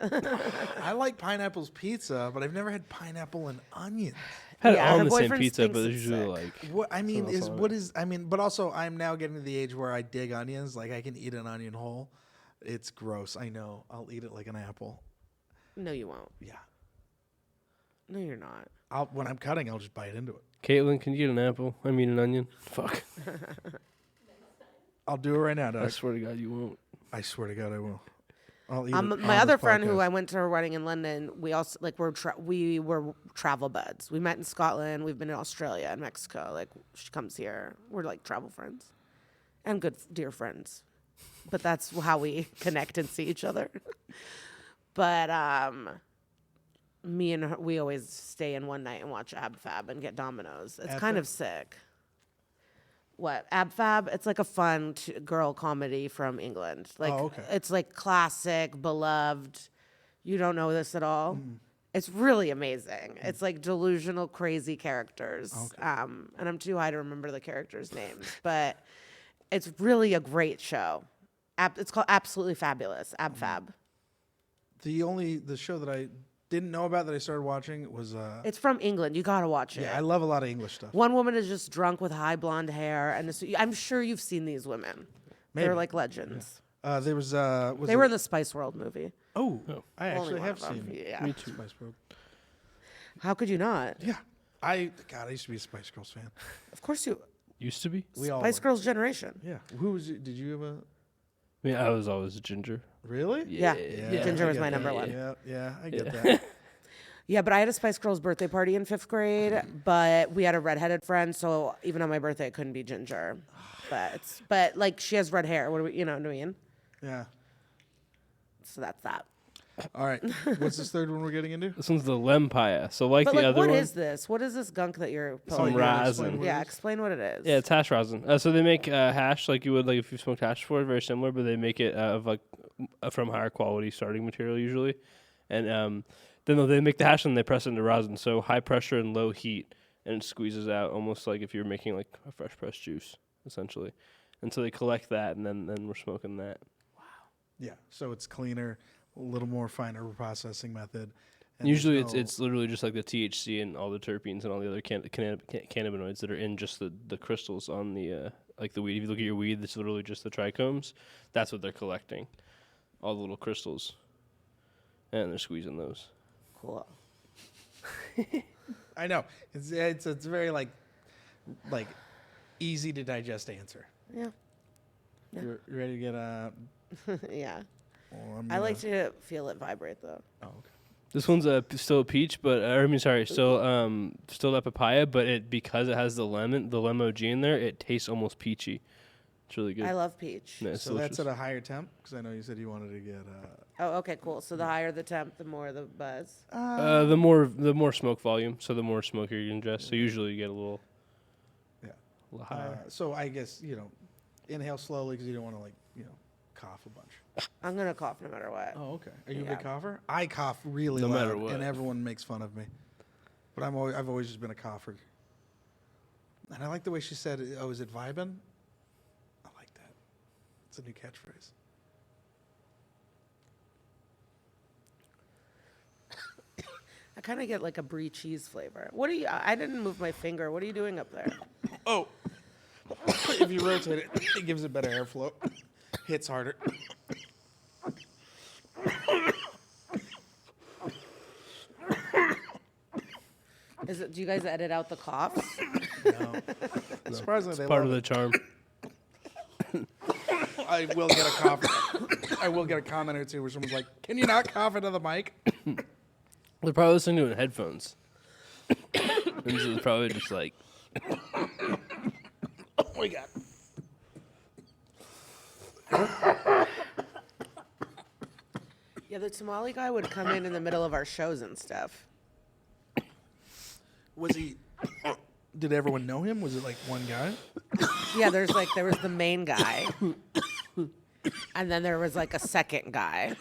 I like pineapple's pizza, but I've never had pineapple and onions. Had Yeah, it on her the same boyfriend pizza, thinks but it's there's usually sick. like What I mean Something else is, on what it. is? I mean, but also I'm now getting to the age where I dig onions. Like I can eat an onion whole. It's gross. I know. I'll eat it like an apple. No, you won't. Yeah. No, you're not. When I'm cutting, I'll just bite into it. Caitlin, can you get an apple? I mean an onion. Fuck. I'll do it right now, I Doug. swear to God, you won't. I swear to God, I will. I'll eat it My on other this friend who podcast. I went to her wedding in London, we also we were travel buds. We met in Scotland. We've been in Australia and Mexico. Like she comes here. We're like travel friends and good dear friends. But that's how we connect and see each other. But me and her, we always stay in one night and watch Ab Fab and get Domino's. It's Ab kind Fab? of sick. What? Ab Fab? It's like a fun girl comedy from England. Like, okay. it's like classic, beloved. You don't know this at all? It's really amazing. It's like delusional, crazy characters. And I'm too high to remember the characters' names, but it's really a great show. It's called Absolutely Fabulous, Ab Fab. The show that I didn't know about that I started watching was It's from England. You gotta watch it. I love a lot of English stuff. One woman is just drunk with high blonde hair, and I'm sure you've seen these women. Maybe. They're like legends. There was They were in the Spice World movie. Oh, I Only actually one have of them. seen Yeah. Me too. Spice World. How could you not? Yeah, I used to be a Spice Girls fan. Of course you. Used to be. We all Spice were. Girls generation. Yeah, who was it? Did you have a I mean, I was always a ginger. really? Yeah. Yeah, Ginger I was get my that. number one. Yeah, I get Yeah. that. Yeah, but I had a Spice Girls birthday party in 5th grade, but we had a redheaded friend, so even on my birthday, it couldn't be Ginger. But like she has red hair. What do we, you know what I mean? Yeah. So that's that. All right. What's this third one we're getting into? This one's the lempire. So like But the like, other what one. is this? What is this gunk that you're Oh, Some you gotta rosin. explain what it Yeah, is? explain what it is. Yeah, it's hash rosin. So they make hash like you would like if you smoked hash before, very similar, but they make it of like from higher quality starting material usually, and then they make the hash and they press it into rosin. So high pressure and low heat, and it squeezes out almost like if you're making like a fresh pressed juice essentially. And so they collect that, and then we're smoking that. Yeah. So it's cleaner, a little more finer processing method. and Usually there's no- it's literally just like the THC and all the terpenes and all the other cannabinoids that are in just the crystals on the like the weed. If you look at your weed, it's literally just the trichomes. That's what they're collecting, all the little crystals, and they're squeezing those. Cool. I know it's very like easy to digest answer. Yeah. You're ready to get Yeah. well, I like to feel it vibrate though. Oh, okay. This one's still a peach, but still a papaya, but because it has the lemon G in there, it tastes almost peachy. It's really good. I love peach. Yeah, it's So that's delicious. at a higher temp because I know you said you wanted to get. Oh, okay, cool. So the higher the temp, the more the buzz. The more smoke volume, so the more smoke you ingest. So usually you get a little higher. So I guess inhale slowly because you don't want to cough a bunch. I'm gonna cough no matter what. Oh, okay. Are you a Yeah. big cougher? I cough really No loud, matter what. and everyone makes fun of me. But I've always just been a cougher. And I like the way she said, "Oh, is it vibin'?" I like that. It's a new catchphrase. I kind of get like a brie cheese flavor. What are you? I didn't move my finger. What are you doing up there? Oh, if you rotate it, it gives it better airflow. Hits harder. Is it? Do you guys edit out the coughs? No. Surprisingly, they Part love of the it. charm. I will get a cough. I will get a comment or two where someone's like, "Can you not cough into the mic?" They're probably listening to it in headphones. And this is probably just like Oh my god. Yeah, the tamale guy would come in the middle of our shows and stuff. Was he? Did everyone know him? Was it like one guy? Yeah, there was the main guy, and then there was like a second guy.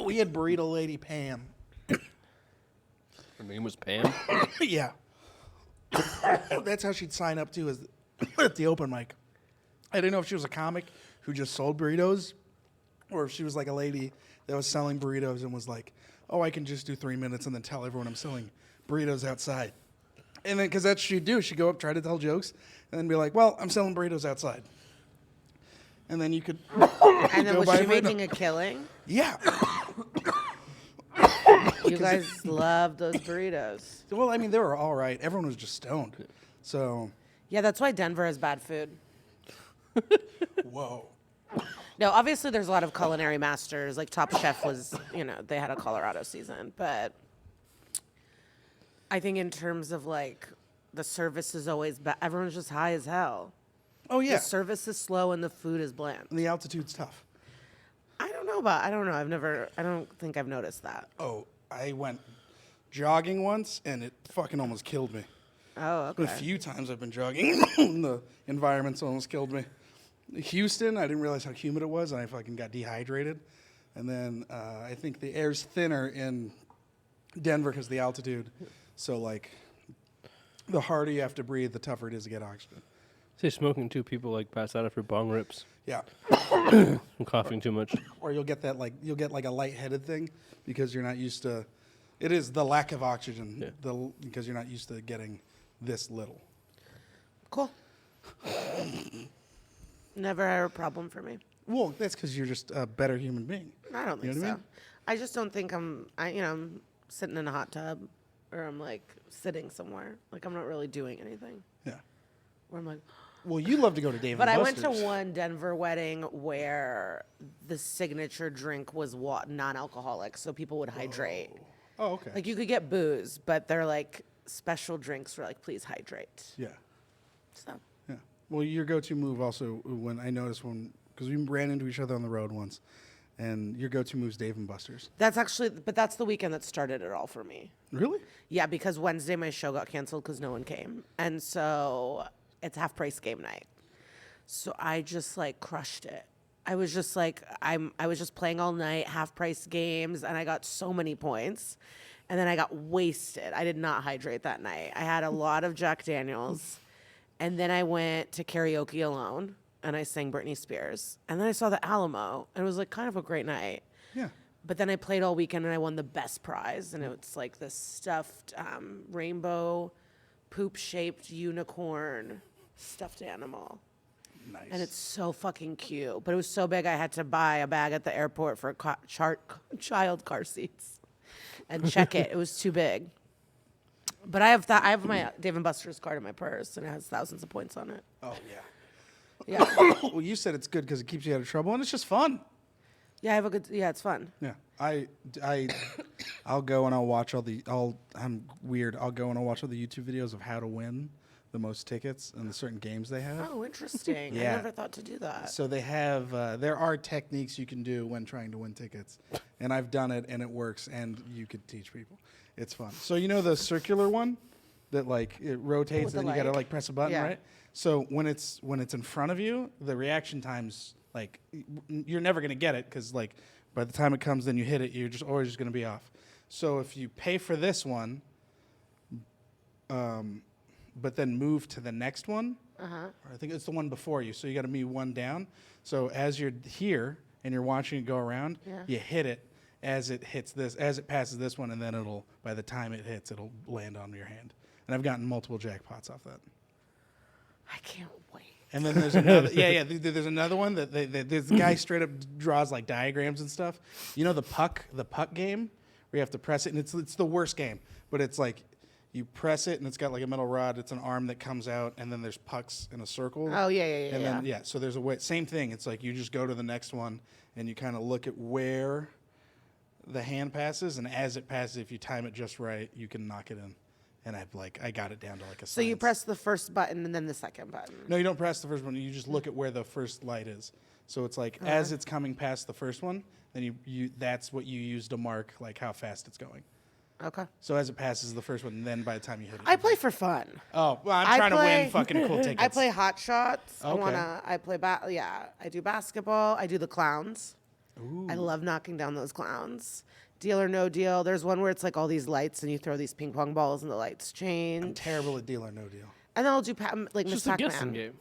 We had Burrito Lady Pam. her name was Pam. Yeah. That's how she'd sign up too, as at the open mic. I didn't know if she was a comic who just sold burritos, or if she was like a lady that was selling burritos and was like, "Oh, I can just do 3 minutes and then tell everyone I'm selling burritos outside." And then, because that's what she'd do, she'd go up, try to tell jokes, and then be like, "Well, I'm selling burritos outside." And then you could, And then Go was buy she a burrito. making a killing? yeah. You guys love those burritos. Well, I mean, they were all right. Everyone was just stoned. So, Yeah, that's why Denver has bad food. whoa. No, obviously there's a lot of culinary masters. Like Top Chef was, they had a Colorado season, but I think in terms of like the service is always bad. Everyone's just high as hell. Oh, yeah. The service is slow and the food is bland. And the altitude's tough. I don't know. I don't think I've noticed that. Oh, I went jogging once, and it fucking almost killed me. Oh, A okay. few times I've been jogging. The environment's almost killed me. Houston, I didn't realize how humid it was, and I fucking got dehydrated. And then I think the air's thinner in Denver because of the altitude. So, like, the harder you have to breathe, the tougher it is to get oxygen. Say smoking too. People like pass out after bong rips. Yeah. From coughing too much. Or you'll get that, you'll get a lightheaded thing because you're not used to, it is the lack of oxygen because you're not used to getting this little. Cool. Never had a problem for me. Well, that's because you're just a better human being. I don't think You know so. what I mean? I just don't think I'm sitting in a hot tub or I'm like sitting somewhere. Like I'm not really doing anything. Yeah. Where I'm like, Well, you love to go to Dave but and I went Buster's. to one Denver wedding where the signature drink was non-alcoholic, so people would hydrate. Oh, okay. Like you could get booze, but they're like special drinks for like, please hydrate. Yeah. So Yeah. Well, your go-to move also, when I noticed because we ran into each other on the road once, and your go-to move is Dave and Buster's. that's the weekend that started it all for me. Really? Yeah, because Wednesday my show got canceled because no one came, and so it's half price game night. So I just like crushed it. I was just like I was just playing all night, half price games, and I got so many points. And then I got wasted. I did not hydrate that night. I had a lot of Jack Daniels. And then I went to karaoke alone and I sang Britney Spears. And then I saw the Alamo and it was like kind of a great night. Yeah. But then I played all weekend and I won the best prize. And it's like this stuffed rainbow poop-shaped unicorn stuffed animal. Nice. And it's so fucking cute. But it was so big I had to buy a bag at the airport for child car seats and check it. It was too big. But I have my Dave & Buster's card in my purse and it has thousands of points on it. Oh, yeah. Yeah. Well, you said it's good because it keeps you out of trouble, and it's just fun. Yeah, it's fun. Yeah. I'll go and I'll watch I'm weird. I'll go and I'll watch all the YouTube videos of how to win the most tickets and the certain games they have. Oh, interesting. Yeah. I never thought to do that. So they have, there are techniques you can do when trying to win tickets. And I've done it and it works and you could teach people. It's fun. So you know the circular one that like it rotates With and the then you gotta light? like press a button, Yeah. right? So when it's in front of you, the reaction time's like, you're never gonna get it because like by the time it comes, then you hit it, you're just always just gonna be off. So if you pay for this one, but then move to the next one. Or I think it's the one before you. So you got to move one down. So as you're here and you're watching it go around, you hit it as it passes this one, and then by the time it hits, it'll land on your hand. And I've gotten multiple jackpots off that. I can't wait. And then there's another, there's another one that this guy straight up draws like diagrams and stuff. You know the puck game where you have to press it, and it's the worst game, but it's like. You press it, and it's got like a metal rod. It's an arm that comes out, and then there's pucks in a circle. Oh, yeah. And then, so there's a way. Same thing. It's like you just go to the next one, and you kind of look at where the hand passes, and as it passes, if you time it just right, you can knock it in. And I got it down to like a So you science. press the first button and then the second button. No, you don't press the first one. You just look at where the first light is. So it's like as it's coming past the first one, then you that's what you use to mark like how fast it's going. Okay. So as it passes the first one, and then by the time you hit it, I play for fun. Oh, well, I'm trying to win fucking cool tickets. I play hot shots. Okay. I do basketball. I do the clowns. Ooh. I love knocking down those clowns. Deal or no deal. There's one where it's like all these lights and you throw these ping pong balls and the lights change. I'm terrible at Deal or No Deal. And then I'll do like It's Miss just a guessing Pac-Man. game.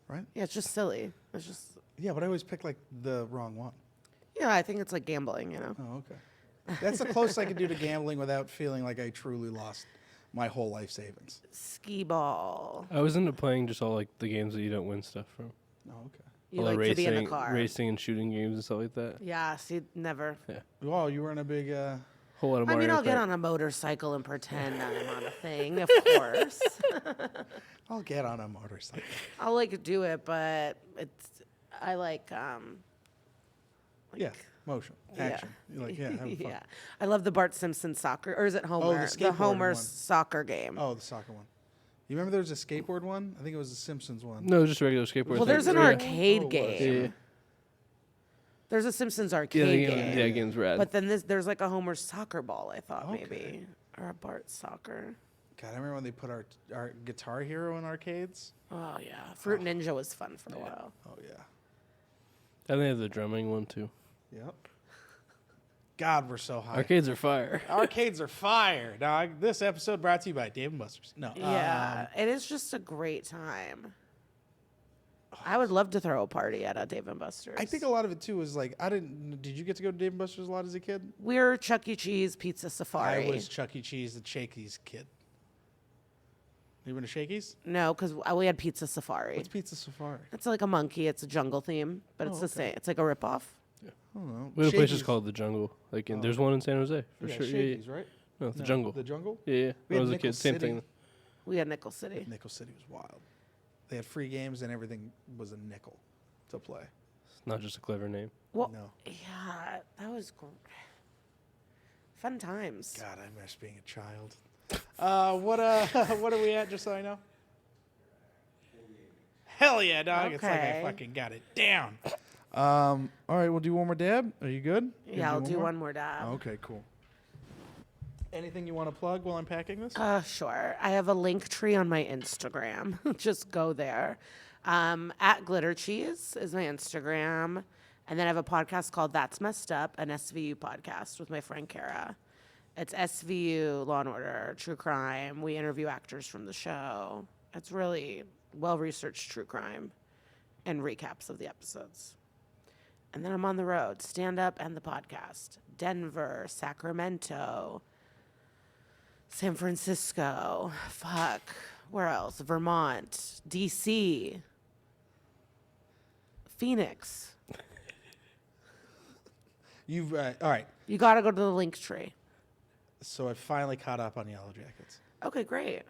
Right? Yeah, it's just silly. It's just Yeah, but I always pick like the wrong one. I think it's like gambling, Oh, okay. That's the closest I could do to gambling without feeling like I truly lost my whole life savings. Skee ball. I was into playing just all like the games that you don't win stuff from. Oh, okay. You All the like to be in the car. racing and shooting games and stuff like that. Yeah, see, never. Oh, you weren't a big. Whole lot of I mean, Mario I'll get Kart. on a motorcycle and pretend I'm on a thing, of course. I'll get on a motorcycle. I'll like do it, but I like Yeah, motion, action. You're like, yeah, have fun. yeah. I love the Bart Simpson soccer, or is it Homer? the skateboarding Homer one. soccer game. Oh, the soccer one. You remember there was a skateboard one? I think it was the Simpsons one. No, just a regular skateboard. Well, there's an Yeah. arcade Oh, it was. game. Yeah. There's a Simpsons Yeah, arcade the game. game's rad. But then there's like a Homer soccer ball, I thought Okay. maybe. Or a Bart Soccer. God, I remember when they put our Guitar Hero in arcades. Oh, yeah. Fruit Ninja was fun for a while. Oh, yeah. And they have the drumming one too. Yep. God, we're so high. Arcades are fire. Arcades are fire, dog. This episode brought to you by Dave & Buster's. No. Yeah, it is just a great time. I would love to throw a party at a Dave & Buster's. I think a lot of it, too, is like, did you get to go to Dave & Buster's a lot as a kid? We're Chuck E. Cheese Pizza Safari. I was Chuck E. Cheese, the Shakey's kid. You been to Shakey's? No, because we had Pizza Safari. What's Pizza Safari? It's like a monkey. It's a jungle theme, but it's the same. It's like a ripoff. I don't know. We have a place Shakey's. just called the Jungle. Like, there's one in San Jose for Yeah, sure. Shakey's, Yeah, right? No, the No, Jungle. The Jungle? Yeah, yeah. We When I had was a Nickel kid, same City. thing. We had Nickel City. Nickel City was wild. They had free games and everything was a nickel to play. It's not just a clever name. Well, No. yeah, that was fun times. God, I miss being a child. What are we at, just so I know? Hell yeah, dog. It's like I Okay. fucking got it down. All right, we'll do one more dab. Are you good? You Yeah, I'll gonna do one more dab. Okay, cool. Anything you want to plug while I'm packing this? Sure. I have a link tree on my Instagram. Just go there. At Glitter Cheese is my Instagram. And then I have a podcast called That's Messed Up, an SVU podcast with my friend Kara. It's SVU, Law and Order, True Crime. We interview actors from the show. It's really well-researched true crime and recaps of the episodes. And then I'm on the road, stand-up and the podcast. Denver, Sacramento, San Francisco, where else? Vermont, DC, Phoenix. You've all right. You got to go to the link tree. So I finally caught up on Yellow Jackets. Okay, great.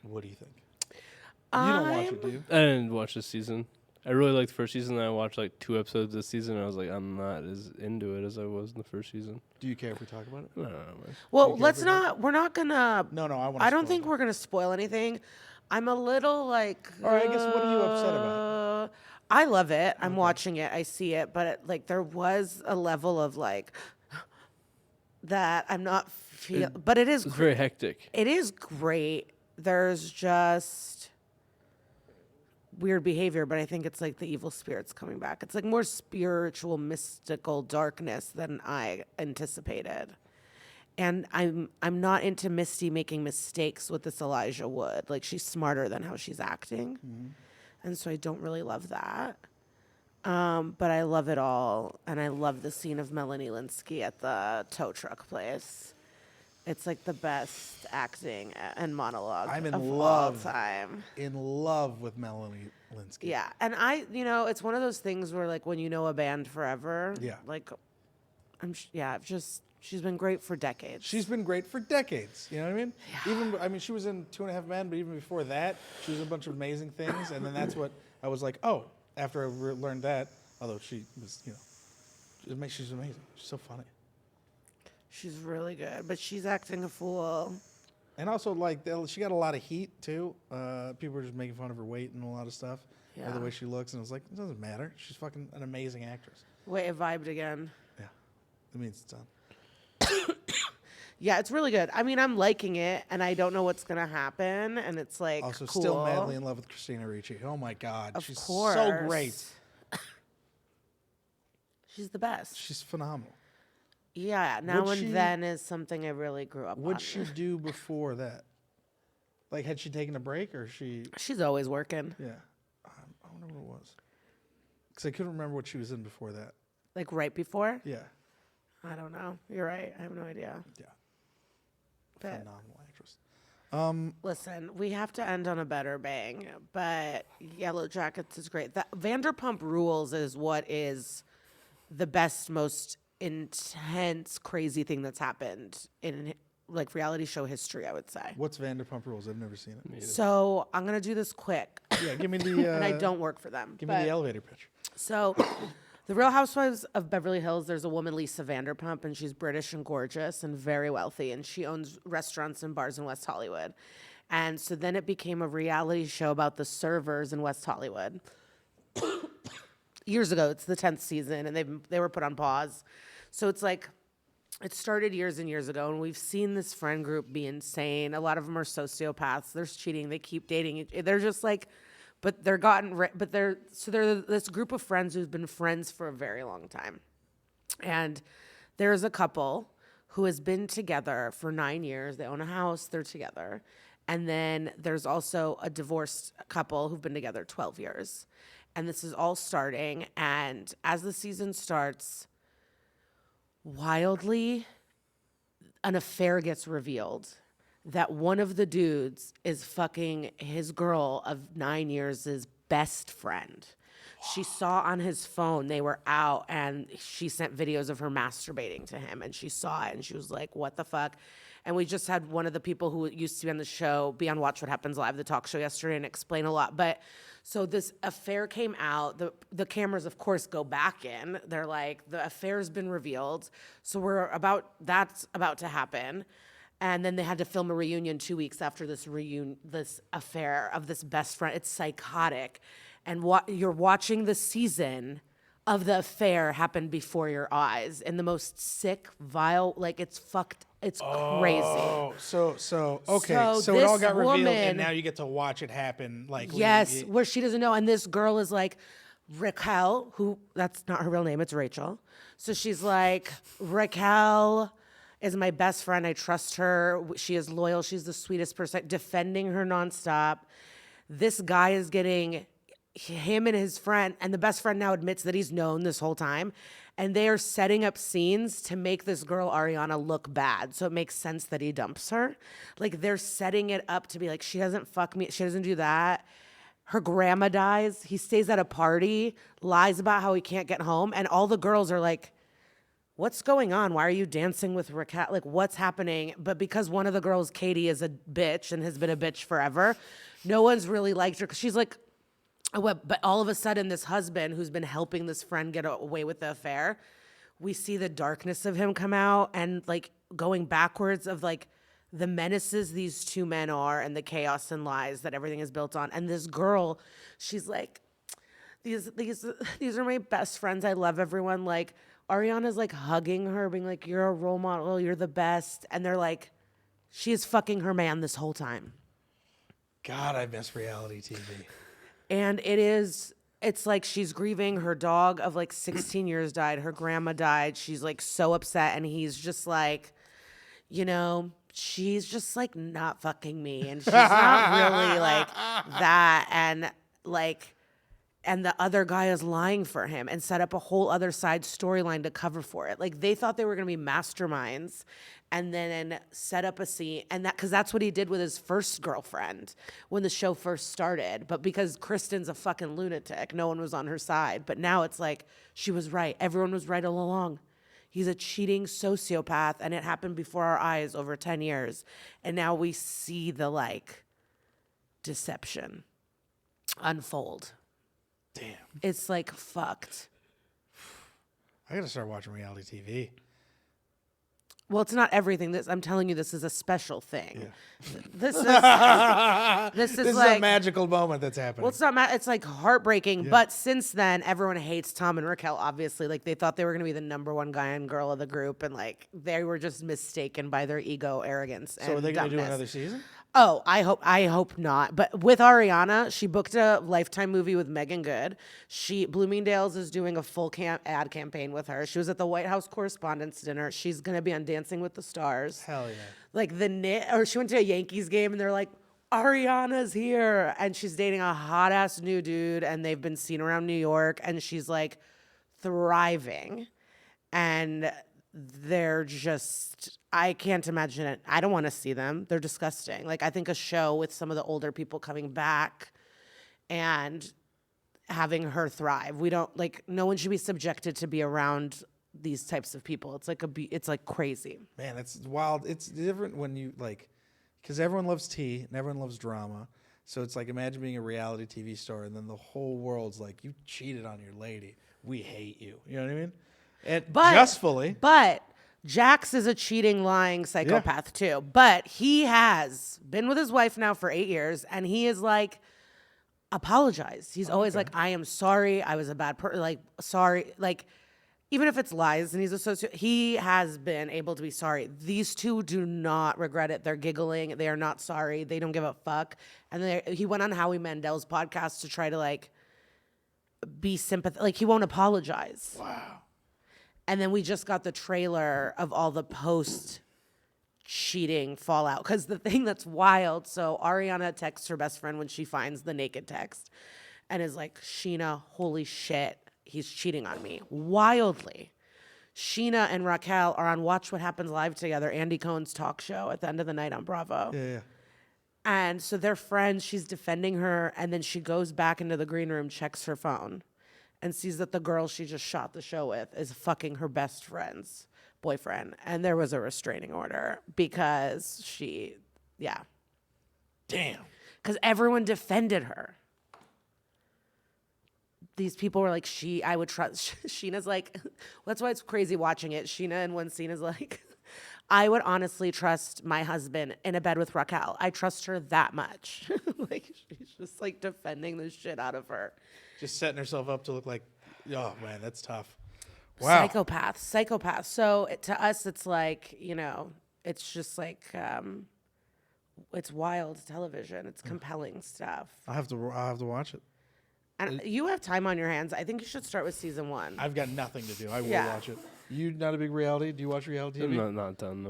What do you think? You don't watch it, do you? I didn't watch this season. I really liked the first season. I watched like 2 episodes this season. And I was like, I'm not as into it as I was in the first season. Do you care if we talk about it? No, man. Well, Okay, let's we not. We're not gonna. No, I want. I don't think we're gonna spoil anything. I'm a little like. All right, I guess what are you upset about? I love it. I'm watching it. I see it, but like there was a level of like that I'm not feel. But it is. It's very hectic. It is great. There's just weird behavior, but I think it's like the evil spirits coming back. It's like more spiritual, mystical darkness than I anticipated. And I'm not into Misty making mistakes with this Elijah Wood. Like she's smarter than how she's acting. And so I don't really love that. But I love it all. And I love the scene of Melanie Linsky at the tow truck place. It's like the best acting and monologue I'm in of love. all time. In love with Melanie Linsky. Yeah. And it's one of those things where like when you know a band forever, Yeah. like she's been great for decades. She's been great for decades. You know what I mean? Even she was in 2.5 Men, but even before that, she was in a bunch of amazing things. And then that's what I was like, oh, after I learned that, although she was, she's amazing. She's so funny. She's really good, but she's acting a fool. And also, like, she got a lot of heat, too. People were just making fun of her weight and a lot of stuff. Or the Yeah. way she looks. And it was like, it doesn't matter. She's fucking an amazing actress. Wait, it vibed again. Yeah. It means it's done. Yeah, it's really good. I mean, I'm liking it, and I don't know what's gonna happen, and it's like Also, cool. still madly in love with Christina Ricci. Oh, my God. Of She's course. so great. She's the best. She's phenomenal. Yeah, now Would and she- then is something I really grew up on. What'd she do before that? Like, had she taken a break or she... She's always working. Yeah. I wonder what it was. Because I couldn't remember what she was in before that. Like right before? Yeah. I don't know. You're right. I have no idea. Yeah. But Phenomenal actress. listen, we have to end on a better bang. But Yellow Jackets is great. That Vanderpump Rules is what is the best, most intense, crazy thing that's happened in like reality show history, I would say. What's Vanderpump Rules? I've never seen it. So I'm gonna do this quick, Yeah, give me the... and I don't work for them. Give me the elevator pitch. So, the Real Housewives of Beverly Hills, there's a woman, Lisa Vanderpump, and she's British and gorgeous and very wealthy, and she owns restaurants and bars in West Hollywood. And so then it became a reality show about the servers in West Hollywood. Years ago, it's the 10th season, and they were put on pause. So it's like it started years and years ago, and we've seen this friend group be insane. A lot of them are sociopaths. There's cheating. They keep dating. They're just like, but they're they're this group of friends who's been friends for a very long time. And there's a couple who has been together for 9 years. They own a house. They're together. And then there's also a divorced couple who've been together 12 years. And this is all starting. And as the season starts, wildly, an affair gets revealed that one of the dudes is fucking his girl of 9 years' best friend. She saw on his phone they were out, and she sent videos of her masturbating to him, and she saw it, and she was like, what the fuck? And we just had one of the people who used to be on the show be on Watch What Happens Live, the talk show yesterday, and explain a lot. But so this affair came out. The cameras, of course, go back in. They're like, the affair's been revealed. So that's about to happen. And then they had to film a reunion 2 weeks after this affair of this best friend. It's psychotic. And you're watching the season of the affair happen before your eyes in the most sick, vile, like it's fucked. It's crazy. Oh, so okay. So So it all this got revealed, and woman- now you get to watch it happen. Like Yes, where she doesn't know. And this girl is like, Raquel, who, that's not her real name, it's Rachel. So she's like, Raquel is my best friend. I trust her. She is loyal. She's the sweetest person, defending her nonstop. This guy is getting him and his friend, and the best friend now admits that he's known this whole time. And they are setting up scenes to make this girl, Ariana, look bad. So it makes sense that he dumps her. Like, they're setting it up to be like, she doesn't fuck me. She doesn't do that. Her grandma dies. He stays at a party, lies about how he can't get home. And all the girls are like, what's going on? Why are you dancing with Raquel? Like, what's happening? But because one of the girls, Katie, is a bitch and has been a bitch forever, no one's really liked her. Because she's like, but all of a sudden, this husband who's been helping this friend get away with the affair, we see the darkness of him come out, and like going backwards of like the menaces these two men are and the chaos and lies that everything is built on. And this girl, she's like, these are my best friends. I love everyone. Like, Ariana's like hugging her, being like, you're a role model, you're the best. And they're like, she is fucking her man this whole time. God, I miss reality TV. And it's like she's grieving. Her dog of like 16 years died. Her grandma died. She's like so upset. And he's just like, you know, she's just like not fucking me. And she's not really like that. And like, and the other guy is lying for him and set up a whole other side storyline to cover for it. Like, they thought they were going to be masterminds and then set up a scene. And because that's what he did with his first girlfriend when the show first started. But because Kristen's a fucking lunatic, no one was on her side. But now it's like, she was right. Everyone was right all along. He's a cheating sociopath, and it happened before our eyes over 10 years. And now we see the like deception unfold. Damn. It's like fucked. I gotta start watching reality TV. Well, it's not everything. I'm telling you, this is a special thing. Yeah. This is This is like a magical moment that's happening. well, it's not. It's like heartbreaking. Yeah. But since then, everyone hates Tom and Raquel. Obviously, like they thought they were going to be the number one guy and girl of the group, and like they were just mistaken by their ego, arrogance. So and are they going to do dumbness. another season? Oh, I hope not. But with Ariana, she booked a Lifetime movie with Megan Good. Bloomingdale's is doing a full ad campaign with her. She was at the White House Correspondents' Dinner. She's gonna be on Dancing with the Stars. Hell yeah. Like or she went to a Yankees game and they're like, Ariana's here, and she's dating a hot ass new dude, and they've been seen around New York, and she's like thriving, and they're just, I can't imagine it. I don't want to see them. They're disgusting. Like, I think a show with some of the older people coming back and having her thrive. We don't, like, no one should be subjected to be around these types of people. It's like it's like crazy. Man, it's wild. It's different when you like, because everyone loves tea and everyone loves drama. So it's like, imagine being a reality TV star and then the whole world's like, you cheated on your lady. We hate you. You know what I mean? Justfully. But Jax is a cheating, lying psychopath too. But he has been with his wife now for 8 years, and he is like, apologize. He's always like, I am sorry. I was a bad person. Like, sorry. Like, even if it's lies and he's a he has been able to be sorry. These two do not regret it. They're giggling. They are not sorry. They don't give a fuck. And he went on Howie Mandel's podcast to try to like be sympathetic. Like he won't apologize. Wow. And then we just got the trailer of all the post cheating fallout. Because the thing that's wild, so Ariana texts her best friend when she finds the naked text and is like, Sheena, holy shit, he's cheating on me. Wildly. Sheena and Raquel are on Watch What Happens Live together, Andy Cohen's talk show at the end of the night on Bravo. Yeah. And so they're friends. She's defending her. And then she goes back into the green room, checks her phone, and sees that the girl she just shot the show with is fucking her best friend's boyfriend. And there was a restraining order because Damn. Because everyone defended her. These people were like, I would trust. Sheena's like, that's why it's crazy watching it. Sheena in one scene is like, I would honestly trust my husband in a bed with Raquel. I trust her that much. Like, she's just like defending the shit out of her. Just setting herself up to look like, oh man, that's tough. Wow. Psychopath. So to us, it's like, it's just like, it's wild television. It's compelling stuff. I'll have to watch it. And you have time on your hands. I think you should start with season 1. I've got nothing to do. I will Yeah. watch it. You not a big reality? Do you watch reality TV? Not done, no.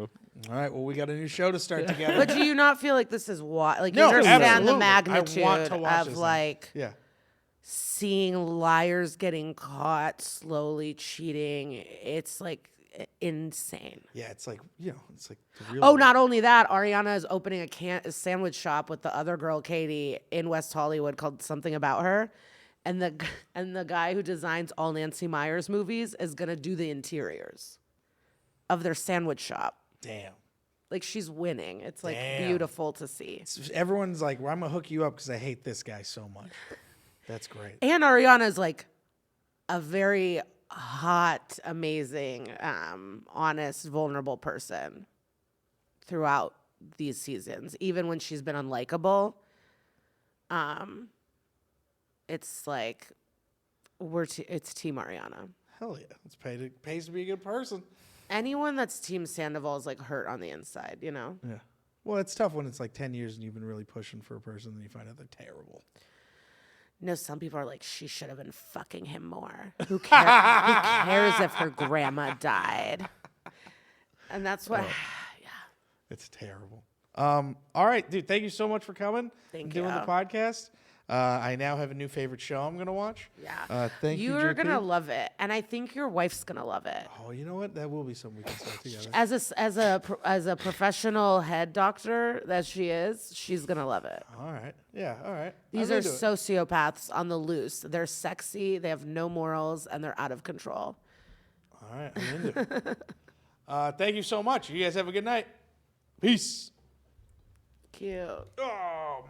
All right. Well, we got a new show to start together. But do you not feel like this is like No, you understand absolutely. the magnitude I want to watch of this like thing. Yeah. seeing liars getting caught slowly cheating? It's like insane. Yeah. It's like it's like the real. Oh, not only that, Ariana is opening a sandwich shop with the other girl, Katie, in West Hollywood called Something About Her. And the guy who designs all Nancy Meyers movies is gonna do the interiors of their sandwich shop. Damn. Like she's winning. It's like Damn. beautiful to see. Everyone's like, well, I'm gonna hook you up because I hate this guy so much. That's great. And Ariana is like a very hot, amazing, honest, vulnerable person throughout these seasons. Even when she's been unlikable, it's like it's Team Ariana. Hell yeah. It pays to be a good person. Anyone that's Team Sandoval is like hurt on the inside, Yeah. Well, it's tough when it's like 10 years and you've been really pushing for a person and you find out they're terrible. No, some people are like, she should have been fucking him more. Who cares if her grandma died? And that's what, It's terrible. All right, dude. Thank you so much for coming. Thank and doing you. the podcast. I now have a new favorite show I'm gonna watch. Yeah. Thank you. You're JP. gonna love it, and I think your wife's gonna love it. Oh, you know what? That will be something we can start together. As a professional head doctor that she is, she's gonna love it. All right. Yeah. All right. These I'm are into it. sociopaths on the loose. They're sexy, they have no morals, and they're out of control. All right. I'm into it. Thank you so much. You guys have a good night. Peace. Cute. Oh,